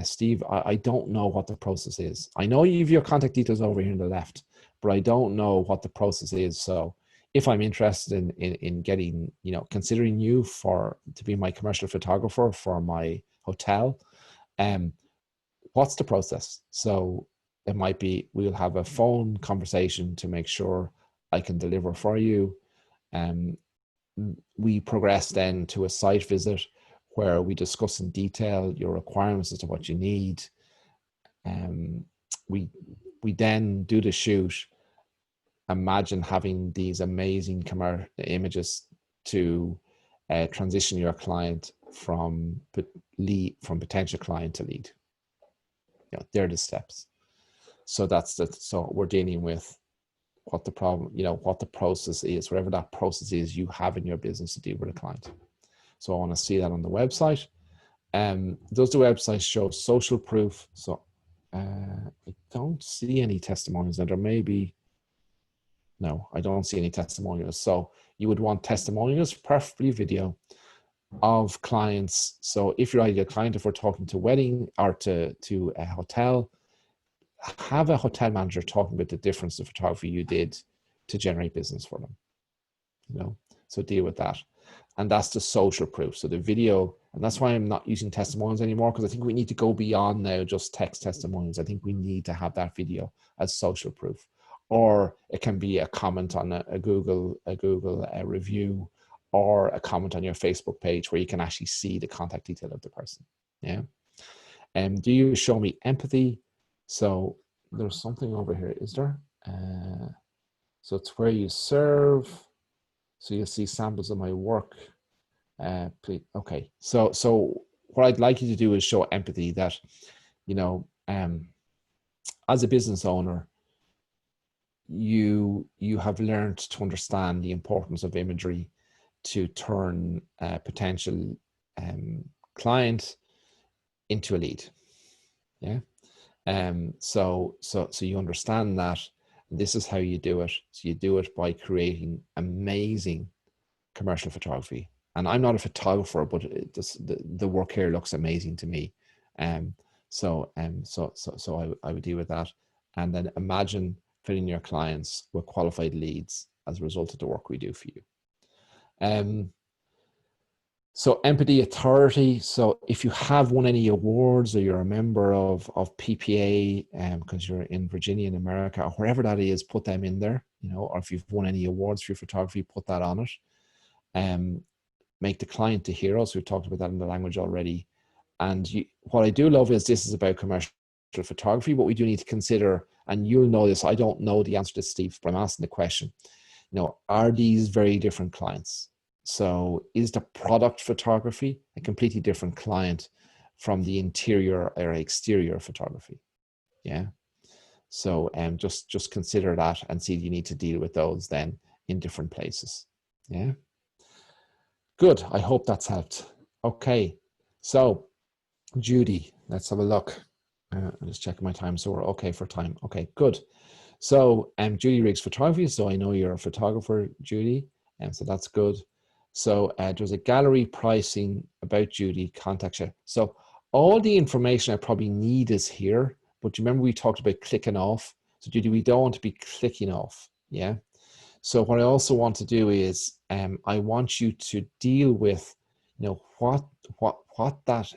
Steve, I don't know what the process is. I know you have your contact details over here on the left, but I don't know what the process is. So if I'm interested in getting, considering you to be my commercial photographer for my hotel, what's the process? So it might be, we'll have a phone conversation to make sure I can deliver for you. We progress then to a site visit where we discuss in detail your requirements as to what you need. We then do the shoot. Imagine having these amazing images to transition your client from potential client to lead. They're the steps. So so we're dealing with what the problem, what the process is, whatever that process is you have in your business to deal with a client. So I want to see that on the website. Does the website show social proof? So I don't see any testimonials. Now there may be, no, I don't see any testimonials. So you would want testimonials, preferably video, of clients. So if you're either a client, if we're talking to wedding or to a hotel, have a hotel manager talking about the difference of photography you did to generate business for them. So deal with that. And that's the social proof. So the video, and that's why I'm not using testimonials anymore, because I think we need to go beyond now just text testimonials. I think we need to have that video as social proof. Or it can be a comment on a Google review, or a comment on your Facebook page where you can actually see the contact detail of the person. Yeah. And do you show me empathy? So there's something over here, is there? So it's where you serve. So you'll see samples of my work. Please. Okay. So what I'd like you to do is show empathy that, as a business owner, you have learned to understand the importance of imagery to turn a potential client into a lead. Yeah. So you understand that this is how you do it. So you do it by creating amazing commercial photography. And I'm not a photographer, but the work here looks amazing to me. So I would deal with that, and then imagine filling your clients with qualified leads as a result of the work we do for you. So empathy, authority. So if you have won any awards, or you're a member of PPA, because you're in Virginia in America, or wherever that is, put them in there, or if you've won any awards for your photography, put that on it. Make the client the hero. So we've talked about that in the language already. And what I do love is this is about commercial photography, but we do need to consider, and you'll know this, I don't know the answer to this, Steve, but I'm asking the question, are these very different clients? So is the product photography a completely different client from the interior or exterior photography? Yeah. So just consider that and see if you need to deal with those then in different places. Yeah. Good. I hope that's helped. Okay. So Judy, let's have a look. I'm just checking my time. So we're okay for time. Okay, good. So Judy Riggs Photography. So I know you're a photographer, Judy. And so that's good. So there's a gallery pricing about Judy, contact her. So all the information I probably need is here, but you remember we talked about clicking off. So Judy, we don't want to be clicking off. Yeah. So what I also want to do is I want you to deal with, what that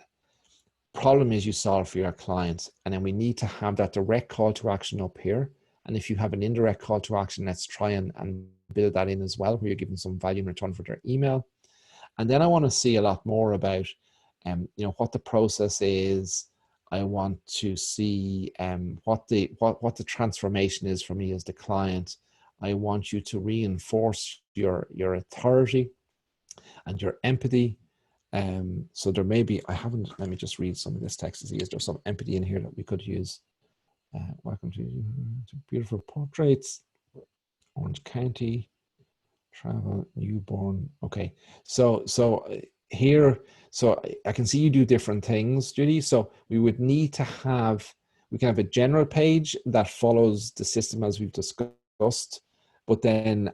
problem is you solve for your clients. And then we need to have that direct call to action up here. And if you have an indirect call to action, let's try and build that in as well, where you're giving some value in return for their email. And then I want to see a lot more about, what the process is. I want to see what the transformation is for me as the client. I want you to reinforce your authority and your empathy. So there may be, let me just read some of this text to see, is there some empathy in here that we could use? Welcome to beautiful portraits, Orange County, travel, newborn. Okay, so here, so I can see you do different things, Judy. So we would need to have, we can have a general page that follows the system as we've discussed, but then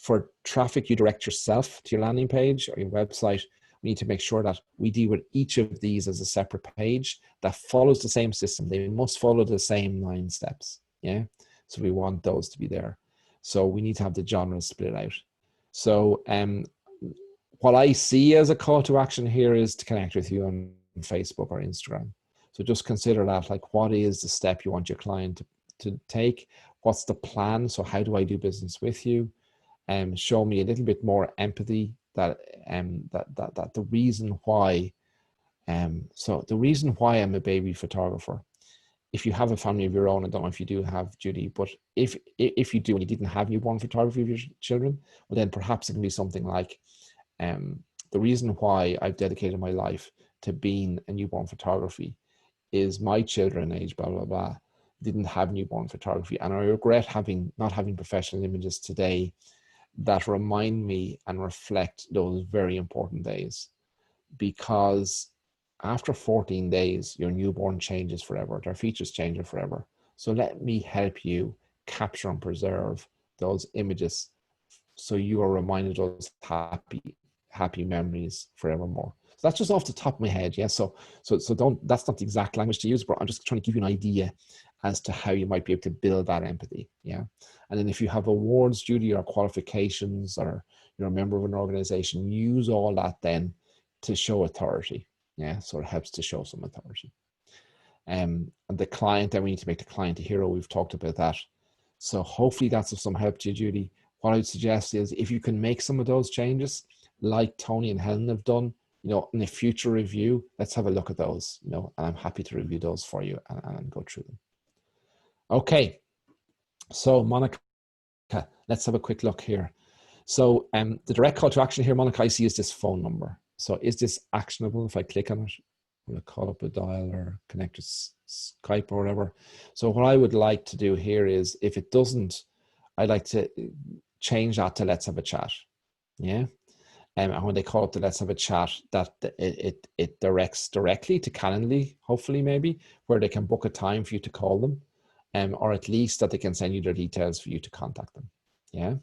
for traffic, you direct yourself to your landing page or your website. We need to make sure that we deal with each of these as a separate page that follows the same system. They must follow the same 9 steps. Yeah. So we want those to be there. So we need to have the genres split out. So what I see as a call to action here is to connect with you on Facebook or Instagram. So just consider that, like, what is the step you want your client to take? What's the plan? So how do I do business with you? Show me a little bit more empathy, that the reason why, so the reason why I'm a baby photographer. If you have a family of your own, I don't know if you do have, Judy, but if you do and you didn't have newborn photography of your children, well then perhaps it can be something like, the reason why I've dedicated my life to being a newborn photography is my children, age blah blah blah, didn't have newborn photography, and I regret not having professional images today that remind me and reflect those very important days, because after 14 days, your newborn changes forever. Their features change forever. So let me help you capture and preserve those images so you are reminded of those happy memories forevermore. So that's just off the top of my head. Yeah. So don't, that's not the exact language to use, but I'm just trying to give you an idea as to how you might be able to build that empathy. Yeah. And then if you have awards, Judy, or qualifications, or you're a member of an organization, use all that then to show authority. Yeah. So it helps to show some authority. And the client, then we need to make the client a hero. We've talked about that. So hopefully that's of some help to you, Judy. What I'd suggest is, if you can make some of those changes, like Tony and Helen have done, in a future review, let's have a look at those, and I'm happy to review those for you and go through them. Okay. So Monica, let's have a quick look here. So the direct call to action here, Monica, I see is this phone number. So is this actionable if I click on it? Will it call up a dial or connect to Skype or whatever? So what I would like to do here is, if it doesn't, I'd like to change that to let's have a chat. Yeah. And when they call up the let's have a chat, that it directs directly to Calendly, hopefully maybe, where they can book a time for you to call them, or at least that they can send you their details for you to contact them. Yeah.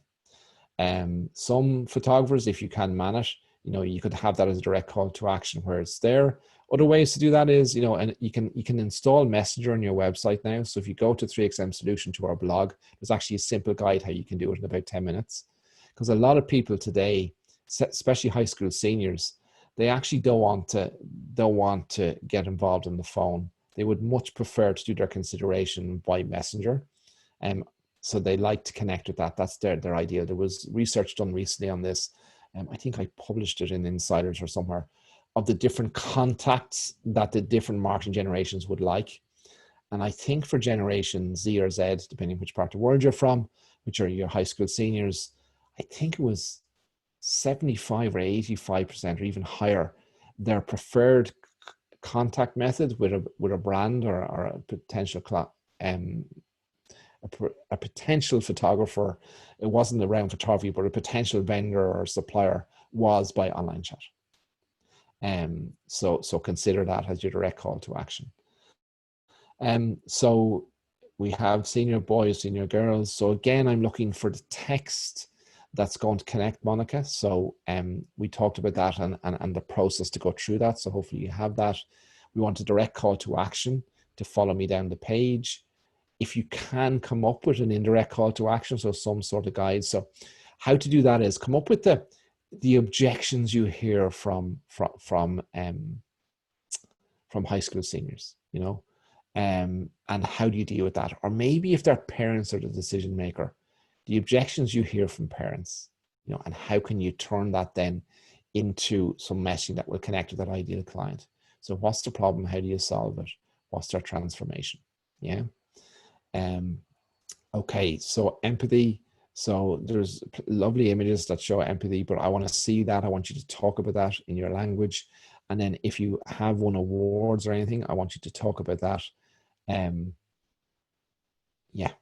Some photographers, if you can manage, you could have that as a direct call to action where it's there. Other ways to do that is, and you can install Messenger on your website now. So if you go to 3XM Solution to our blog, there's actually a simple guide how you can do it in about 10 minutes. Because a lot of people today, especially high school seniors, they actually don't want to get involved in the phone. They would much prefer to do their consideration by Messenger. So they like to connect with that. That's their ideal. There was research done recently on this. I think I published it in Insiders or somewhere, of the different contacts that the different marketing generations would like. And I think for Generation Z or Z, depending which part of the world you're from, which are your high school seniors, I think it was 75 or 85% or even higher, their preferred contact method with a brand or a potential a potential photographer, it wasn't around photography, but a potential vendor or supplier, was by online chat. So consider that as your direct call to action. So we have senior boys, senior girls. So again, I'm looking for the text that's going to connect, Monica. So we talked about that and the process to go through that. So hopefully you have that. We want a direct call to action to follow me down the page. If you can come up with an indirect call to action, so some sort of guide. So how to do that is come up with the objections you hear from high school seniors, and how do you deal with that? Or maybe if their parents are the decision maker, the objections you hear from parents, and how can you turn that then into some messaging that will connect with that ideal client? So what's the problem? How do you solve it? What's their transformation? Yeah. Okay, so empathy. So there's lovely images that show empathy, but I want to see that. I want you to talk about that in your language. And then if you have won awards or anything, I want you to talk about that. Yeah,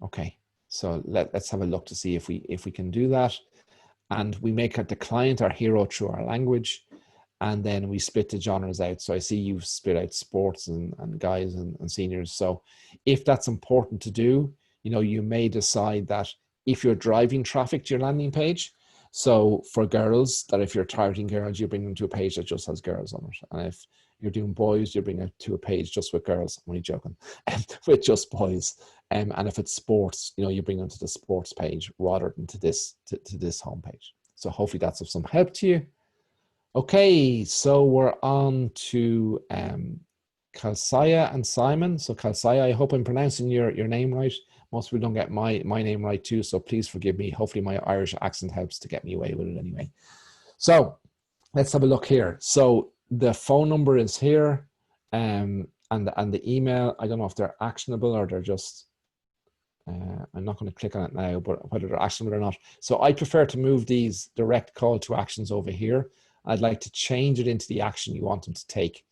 okay. So let's have a look to see if we can do that. And we make the client our hero through our language. And then we split the genres out. So I see you've split out sports and guys and seniors. So if that's important to do, you may decide that if you're driving traffic to your landing page, so for girls, that if you're targeting girls, you bring them to a page that just has girls on it. And if you're doing boys, you bring it to a page just with girls. I'm only joking, with just boys. And if it's sports, you bring them to the sports page rather than to this homepage. So hopefully that's of some help to you. Okay, so we're on to Cassaya and Simon. So Cassaya, I hope I'm pronouncing your name right. Most people don't get my name right too, so please forgive me. Hopefully my Irish accent helps to get me away with it anyway. So let's have a look here. So the phone number is here, and the email, I don't know if they're actionable or they're just, I'm not going to click on it now, but whether they're actionable or not. So I prefer to move these direct call to actions over here. I'd like to change it into the action you want them to take.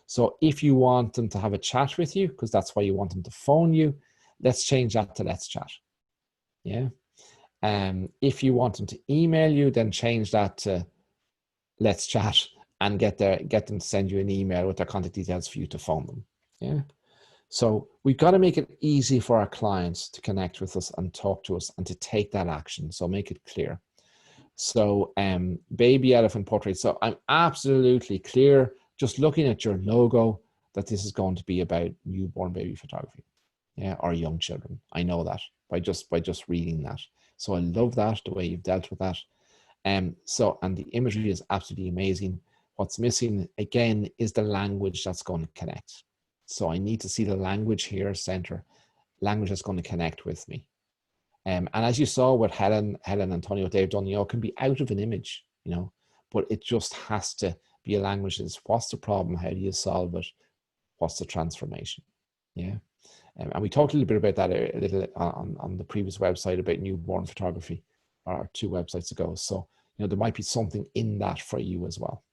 So if you want them to have a chat with you, because that's why you want them to phone you, let's change that to let's chat. Yeah. If you want them to email you, then change that to let's chat and get them to send you an email with their contact details for you to phone them. Yeah. So we've got to make it easy for our clients to connect with us and talk to us and to take that action. So make it clear. So baby elephant portrait. So I'm absolutely clear, just looking at your logo, that this is going to be about newborn baby photography, yeah, or young children. I know that by just reading that. So I love that, the way you've dealt with that. And the imagery is absolutely amazing. What's missing again is the language that's going to connect. So I need to see the language here, center, language that's going to connect with me. And as you saw with Helen, Antonio, they've done, it can be out of an image, but it just has to be a language that's what's the problem, how do you solve it, what's the transformation, yeah. And we talked a little bit about that a little on the previous website about newborn photography, or 2 websites ago. So, there might be something in that for you as well.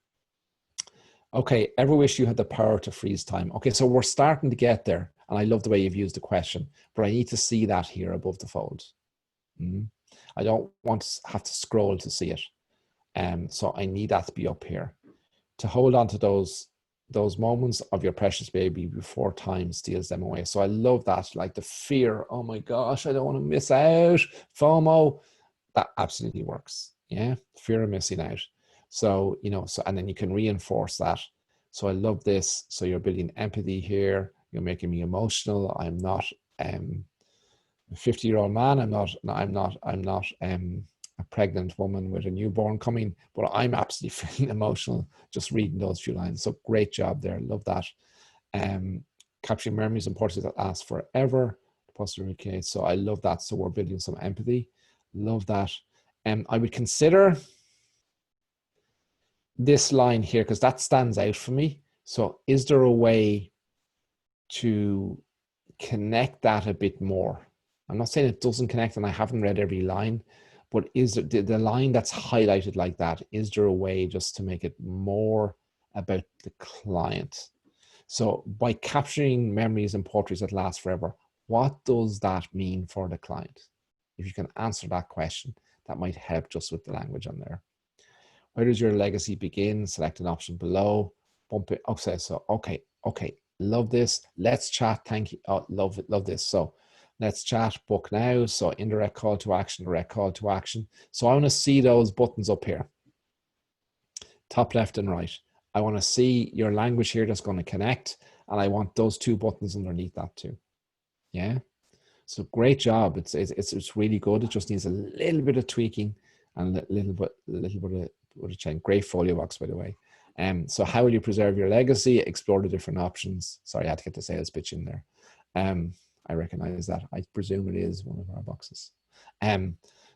Okay, ever wish you had the power to freeze time? Okay, so we're starting to get there, and I love the way you've used the question, but I need to see that here above the fold. I don't want to have to scroll to see it. So I need that to be up here. To hold on to those moments of your precious baby before time steals them away. So I love that, like the fear, oh my gosh, I don't want to miss out, FOMO. That absolutely works. Yeah, fear of missing out. So, so, and then you can reinforce that. So I love this. So you're building empathy here. You're making me emotional. I'm not a 50-year-old man. I'm not a pregnant woman with a newborn coming, but I'm absolutely feeling emotional just reading those few lines. So great job there. Love that. Capturing memories and portraits that last forever. Okay, so I love that. So we're building some empathy. Love that. I would consider this line here because that stands out for me. So is there a way to connect that a bit more? I'm not saying it doesn't connect and I haven't read every line, but is there the line that's highlighted like that, is there a way just to make it more about the client? So by capturing memories and portraits that last forever, what does that mean for the client? If you can answer that question, that might help just with the language on there. Where does your legacy begin? Select an option below. Bump it. Okay, so okay. Love this. Let's chat. Thank you. Oh, love this. So let's chat. Book now. So indirect call to action, direct call to action. So I want to see those buttons up here, top left and right. I want to see your language here that's going to connect, and I want those two buttons underneath that too. Yeah. So great job. It's really good. It just needs a little bit of tweaking and a little bit of change. Great folio box, by the way. So how will you preserve your legacy? Explore the different options. Sorry, I had to get the sales pitch in there. I recognize that. I presume it is one of our boxes.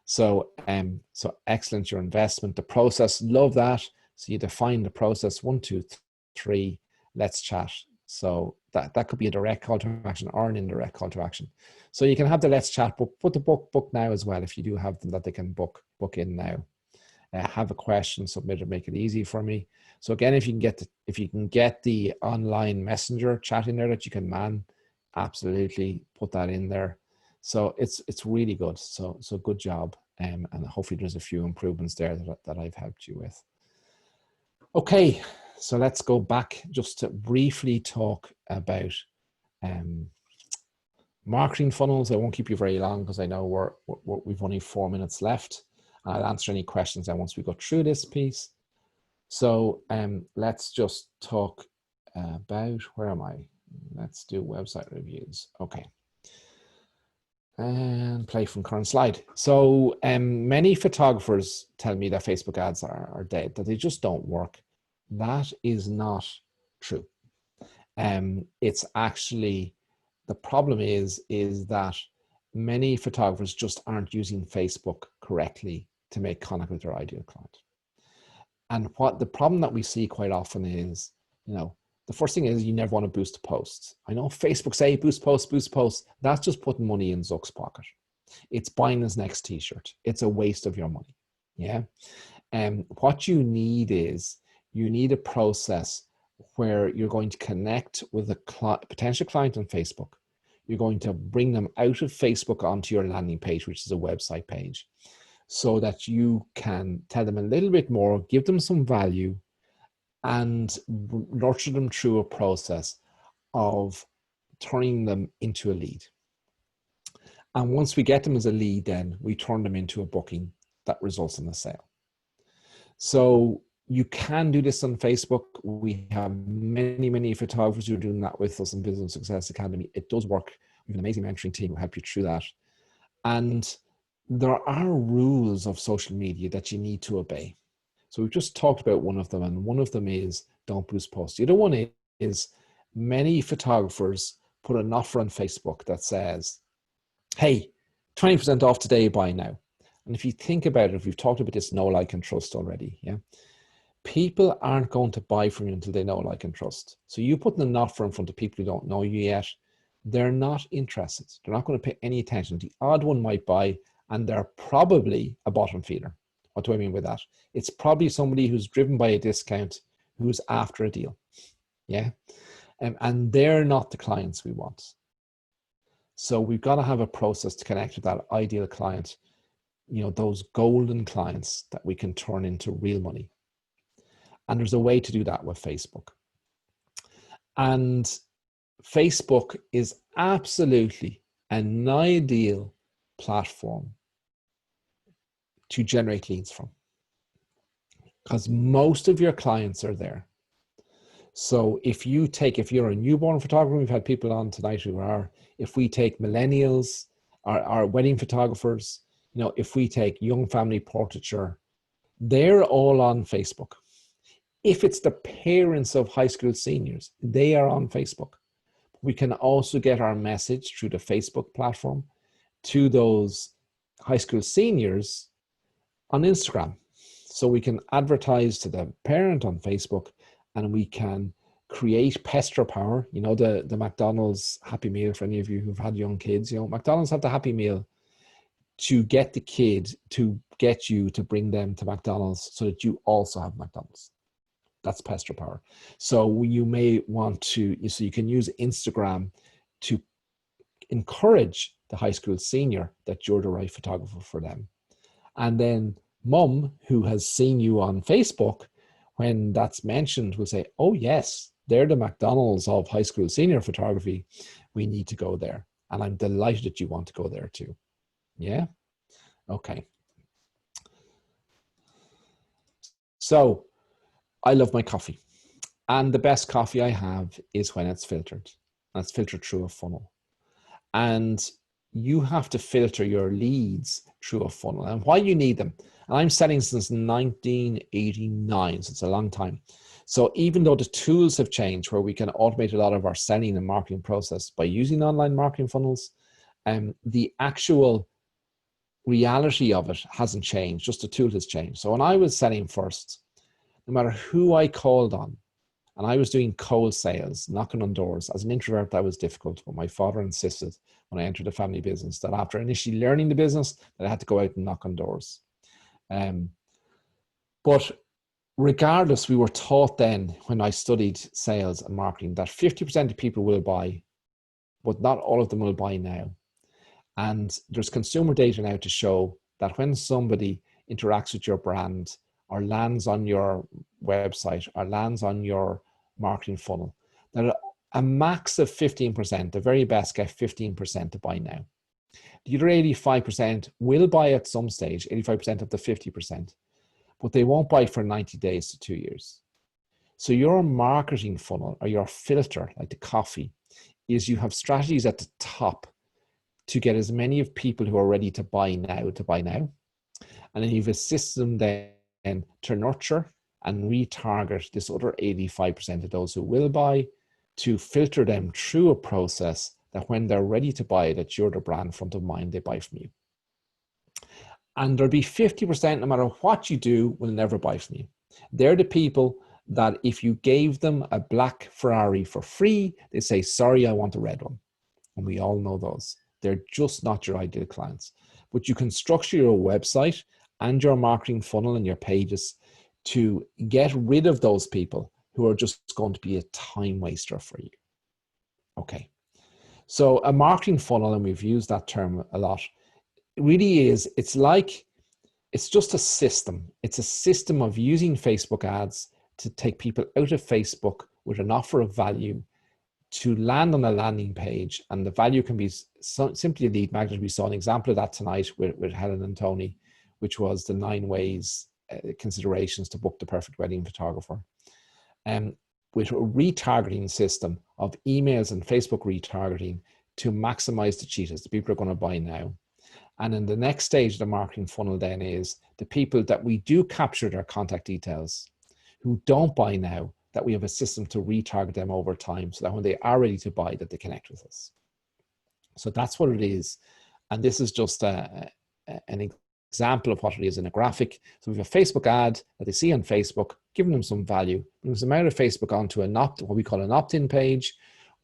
So excellent. Your investment, the process. Love that. So you define the process. 1, 2, 3. Let's chat. So that could be a direct call to action or an indirect call to action. So you can have the let's chat, but put the book now as well if you do have them that they can book in now. Have a question, submit it, make it easy for me. So again, if you can get the online messenger chat in there that you can man, absolutely put that in there. So it's really good. So good job, and hopefully there's a few improvements there that I've helped you with. Okay, so let's go back just to briefly talk about marketing funnels. I won't keep you very long because I know we've only 4 minutes left. I'll answer any questions then once we go through this piece. So let's just talk about, where am I? Let's do website reviews. Okay. And play from current slide. So many photographers tell me that Facebook ads are dead, that they just don't work. That is not true. It's actually, the problem is that many photographers just aren't using Facebook correctly to make contact with their ideal client. And what the problem that we see quite often is, the first thing is you never want to boost posts. I know Facebook say boost posts. That's just putting money in Zuck's pocket. It's buying his next t-shirt. It's a waste of your money. Yeah. And what you need is, you need a process where you're going to connect with a potential client on Facebook. You're going to bring them out of Facebook onto your landing page, which is a website page, so that you can tell them a little bit more, give them some value, and nurture them through a process of turning them into a lead. And once we get them as a lead, then we turn them into a booking that results in a sale. So you can do this on Facebook. We have many photographers who are doing that with us in Business Success Academy. It does work. We have an amazing mentoring team who help you through that. And there are rules of social media that you need to obey. So we've just talked about one of them, and one of them is don't boost posts. The other one is many photographers put an offer on Facebook that says, hey, 20% off today, buy now. And if you think about it, if we've talked about this know, like, and trust already, yeah, people aren't going to buy from you until they know, like, and trust. So you putting an offer in front of people who don't know you yet, they're not interested. They're not going to pay any attention. The odd one might buy, and they're probably a bottom feeder. What do I mean by that? It's probably somebody who's driven by a discount who's after a deal. Yeah. And they're not the clients we want. So we've got to have a process to connect with that ideal client, those golden clients that we can turn into real money. And there's a way to do that with Facebook. And Facebook is absolutely an ideal platform to generate leads from, because most of your clients are there. So if you're a newborn photographer, we've had people on tonight who are, if we take millennials, our wedding photographers, if we take young family portraiture, they're all on Facebook. If it's the parents of high school seniors, they are on Facebook. We can also get our message through the Facebook platform to those high school seniors on Instagram. So we can advertise to the parent on Facebook, and we can create pester power. The McDonald's Happy Meal, for any of you who've had young kids, McDonald's have the Happy Meal to get the kid, to get you to bring them to McDonald's so that you also have McDonald's. That's pester power. So you may want to, so you can use Instagram to encourage the high school senior that you're the right photographer for them. And then mum, who has seen you on Facebook, when that's mentioned, will say, oh yes, they're the McDonald's of high school senior photography. We need to go there. And I'm delighted that you want to go there too. Yeah? Okay. So I love my coffee. And the best coffee I have is when it's filtered. And it's filtered through a funnel. And you have to filter your leads through a funnel. And why you need them. And I'm selling since 1989, so it's a long time. So even though the tools have changed, where we can automate a lot of our selling and marketing process by using online marketing funnels, the actual reality of it hasn't changed, just the tool has changed. So when I was selling first, no matter who I called on, and I was doing cold sales, knocking on doors. As an introvert, that was difficult, but my father insisted when I entered the family business that after initially learning the business, that I had to go out and knock on doors. But regardless, we were taught then when I studied sales and marketing that 50% of people will buy, but not all of them will buy now. And there's consumer data now to show that when somebody interacts with your brand or lands on your website or lands on your marketing funnel, that a max of 15%, the very best, get 15% to buy now. The other 85% will buy at some stage, 85% of the 50%, but they won't buy for 90 days to 2 years. So your marketing funnel or your filter, like the coffee, is you have strategies at the top to get as many of people who are ready to buy now. And then you've a system then to nurture and retarget this other 85% of those who will buy, to filter them through a process that when they're ready to buy, that you're the brand front of mind, they buy from you. And there'll be 50%, no matter what you do, will never buy from you. They're the people that if you gave them a black Ferrari for free, they say, sorry, I want a red one. And we all know those. They're just not your ideal clients. But you can structure your website and your marketing funnel and your pages to get rid of those people who are just going to be a time waster for you. Okay. So a marketing funnel, and we've used that term a lot, it really is, it's just a system. It's a system of using Facebook ads to take people out of Facebook with an offer of value to land on a landing page. And the value can be simply a lead magnet. We saw an example of that tonight with Helen and Tony, which was the 9 ways considerations to book the perfect wedding photographer. With a retargeting system of emails and Facebook retargeting to maximize the cheaters, the people are going to buy now. And then the next stage of the marketing funnel then is the people that we do capture their contact details, who don't buy now, that we have a system to retarget them over time so that when they are ready to buy, that they connect with us. So that's what it is. And this is just an example of what it is in a graphic. So we have a Facebook ad that they see on Facebook, giving them some value, brings them out of Facebook onto what we call an opt-in page,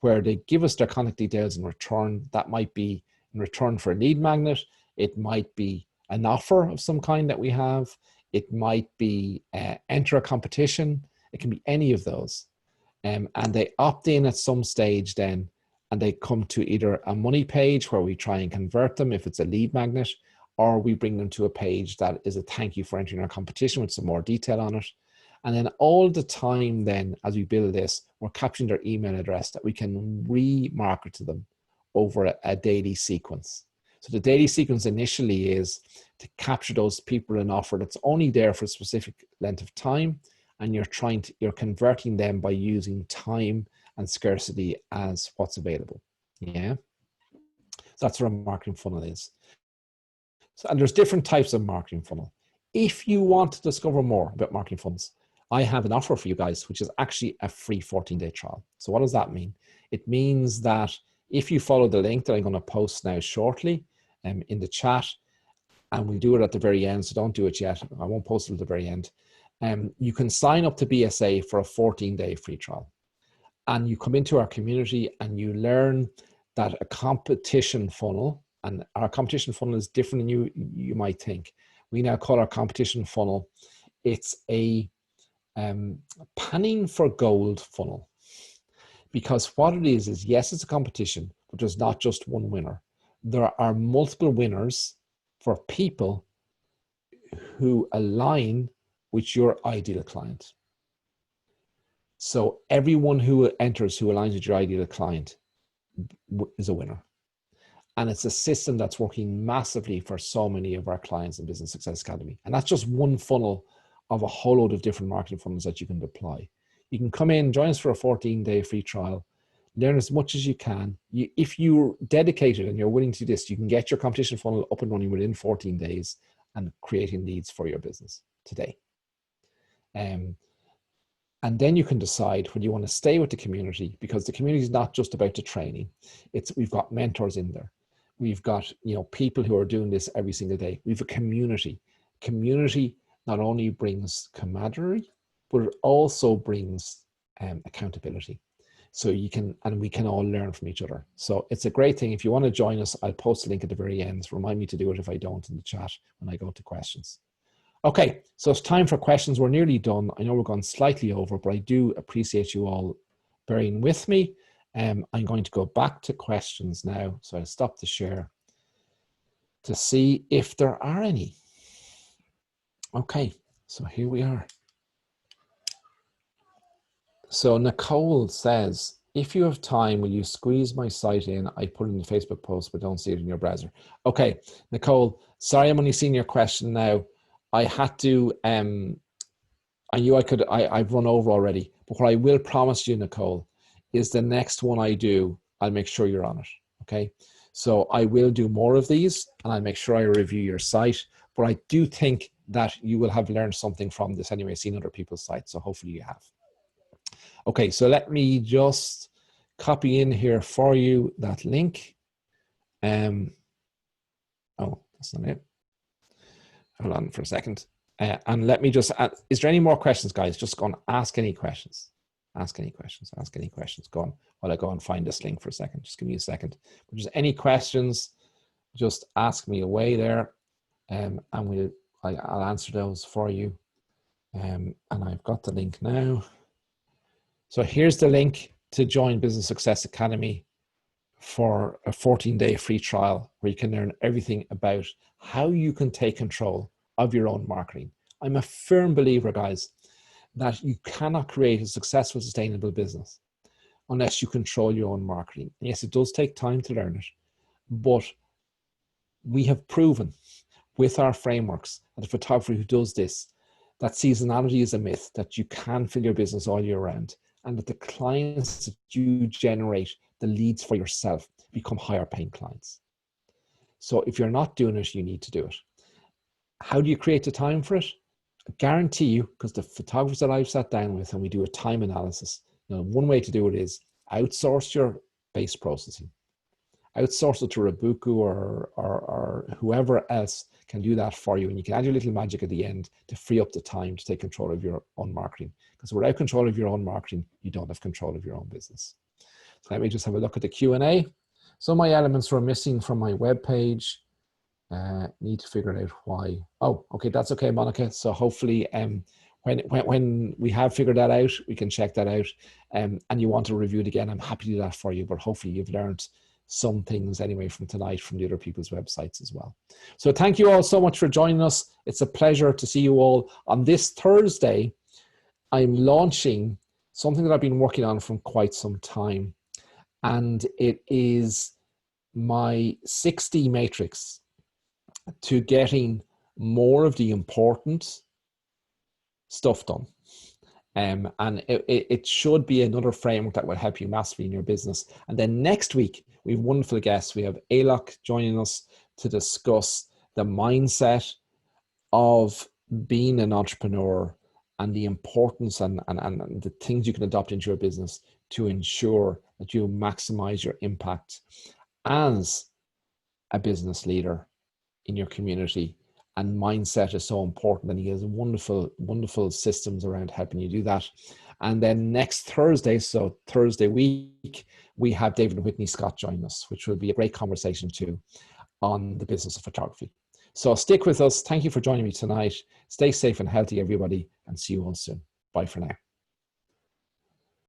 where they give us their contact details in return. That might be in return for a lead magnet. It might be an offer of some kind that we have. It might be enter a competition. It can be any of those. And they opt in at some stage then, and they come to either a money page where we try and convert them if it's a lead magnet, or we bring them to a page that is a thank you for entering our competition with some more detail on it. And then all the time then, as we build this, we're capturing their email address that we can remarket to them over a daily sequence. So the daily sequence initially is to capture those people in an offer that's only there for a specific length of time, and you're converting them by using time and scarcity as what's available. Yeah, so that's what a marketing funnel is. So, and there's different types of marketing funnel. If you want to discover more about marketing funnels, I have an offer for you guys, which is actually a free 14-day trial. So what does that mean? It means that if you follow the link that I'm going to post now shortly in the chat, and we'll do it at the very end, so don't do it yet. I won't post it at the very end. You can sign up to BSA for a 14-day free trial. And you come into our community and you learn that a competition funnel, and our competition funnel is different than you might think. We now call our competition funnel, it's a panning for gold funnel. Because what it is yes, it's a competition, but there's not just one winner. There are multiple winners for people who align with your ideal client. So everyone who enters who aligns with your ideal client is a winner. And it's a system that's working massively for so many of our clients in Business Success Academy. And that's just one funnel of a whole load of different marketing funnels that you can deploy. You can come in, join us for a 14-day free trial, learn as much as you can. If you're dedicated and you're willing to do this, you can get your competition funnel up and running within 14 days and creating leads for your business today. And then you can decide whether you want to stay with the community, because the community is not just about the training. We've got mentors in there. We've got people who are doing this every single day. We have a community. Community not only brings camaraderie, but it also brings accountability. So we can all learn from each other. So it's a great thing. If you want to join us, I'll post a link at the very end. Remind me to do it if I don't in the chat when I go to questions. Okay, so it's time for questions. We're nearly done. I know we're going slightly over, but I do appreciate you all bearing with me. I'm going to go back to questions now. So I'll stop the share to see if there are any. Okay, so here we are. So Nicole says, if you have time, will you squeeze my site in? I put it in the Facebook post, but don't see it in your browser. Okay, Nicole, sorry I'm only seeing your question now. I had to, I knew I've run over already, but what I will promise you, Nicole, is the next one I do, I'll make sure you're on it, okay? So I will do more of these and I'll make sure I review your site, but I do think that you will have learned something from this anyway, seen other people's sites, so hopefully you have. Okay, so let me just copy in here for you that link. Oh, that's not it. Hold on for a second. And let me just add, is there any more questions, guys? Just go and ask any questions. Ask any questions, ask any questions. Go on while I go and find this link for a second. Just give me a second. If there's any questions, just ask me away there. And I'll answer those for you. And I've got the link now. So here's the link to join Business Success Academy for a 14-day free trial where you can learn everything about how you can take control of your own marketing. I'm a firm believer, guys, that you cannot create a successful, sustainable business unless you control your own marketing. And yes, it does take time to learn it, but we have proven with our frameworks that a photographer who does this, that seasonality is a myth, that you can fill your business all year round, and that the clients that you generate, the leads for yourself, become higher paying clients. So if you're not doing it, you need to do it. How do you create the time for it? I guarantee you, because the photographers that I've sat down with and we do a time analysis, one way to do it is outsource your base processing. Outsource it to Rabuku or whoever else can do that for you. And you can add your little magic at the end to free up the time to take control of your own marketing. Because without control of your own marketing, you don't have control of your own business. So let me just have a look at the Q&A. Some of my elements were missing from my webpage. Need to figure out why. Oh, okay, that's okay, Monica. So hopefully when we have figured that out, we can check that out. And you want to review it again, I'm happy to do that for you. But hopefully you've learned some things anyway from tonight from the other people's websites as well. So thank you all so much for joining us. It's a pleasure to see you all. On this Thursday, I'm launching something that I've been working on from quite some time. And it is my 60 matrix to getting more of the important stuff done. And it should be another framework that will help you massively in your business. And then next week, we have wonderful guests. We have Alok joining us to discuss the mindset of being an entrepreneur and the importance and the things you can adopt into your business to ensure that you maximize your impact as a business leader in your community. And mindset is so important, and he has wonderful systems around helping you do that. And then next Thursday, so Thursday week, we have David Whitney Scott join us, which will be a great conversation too on the business of photography. So stick with us. Thank you for joining me tonight. Stay safe and healthy, everybody, and see you all soon. Bye for now.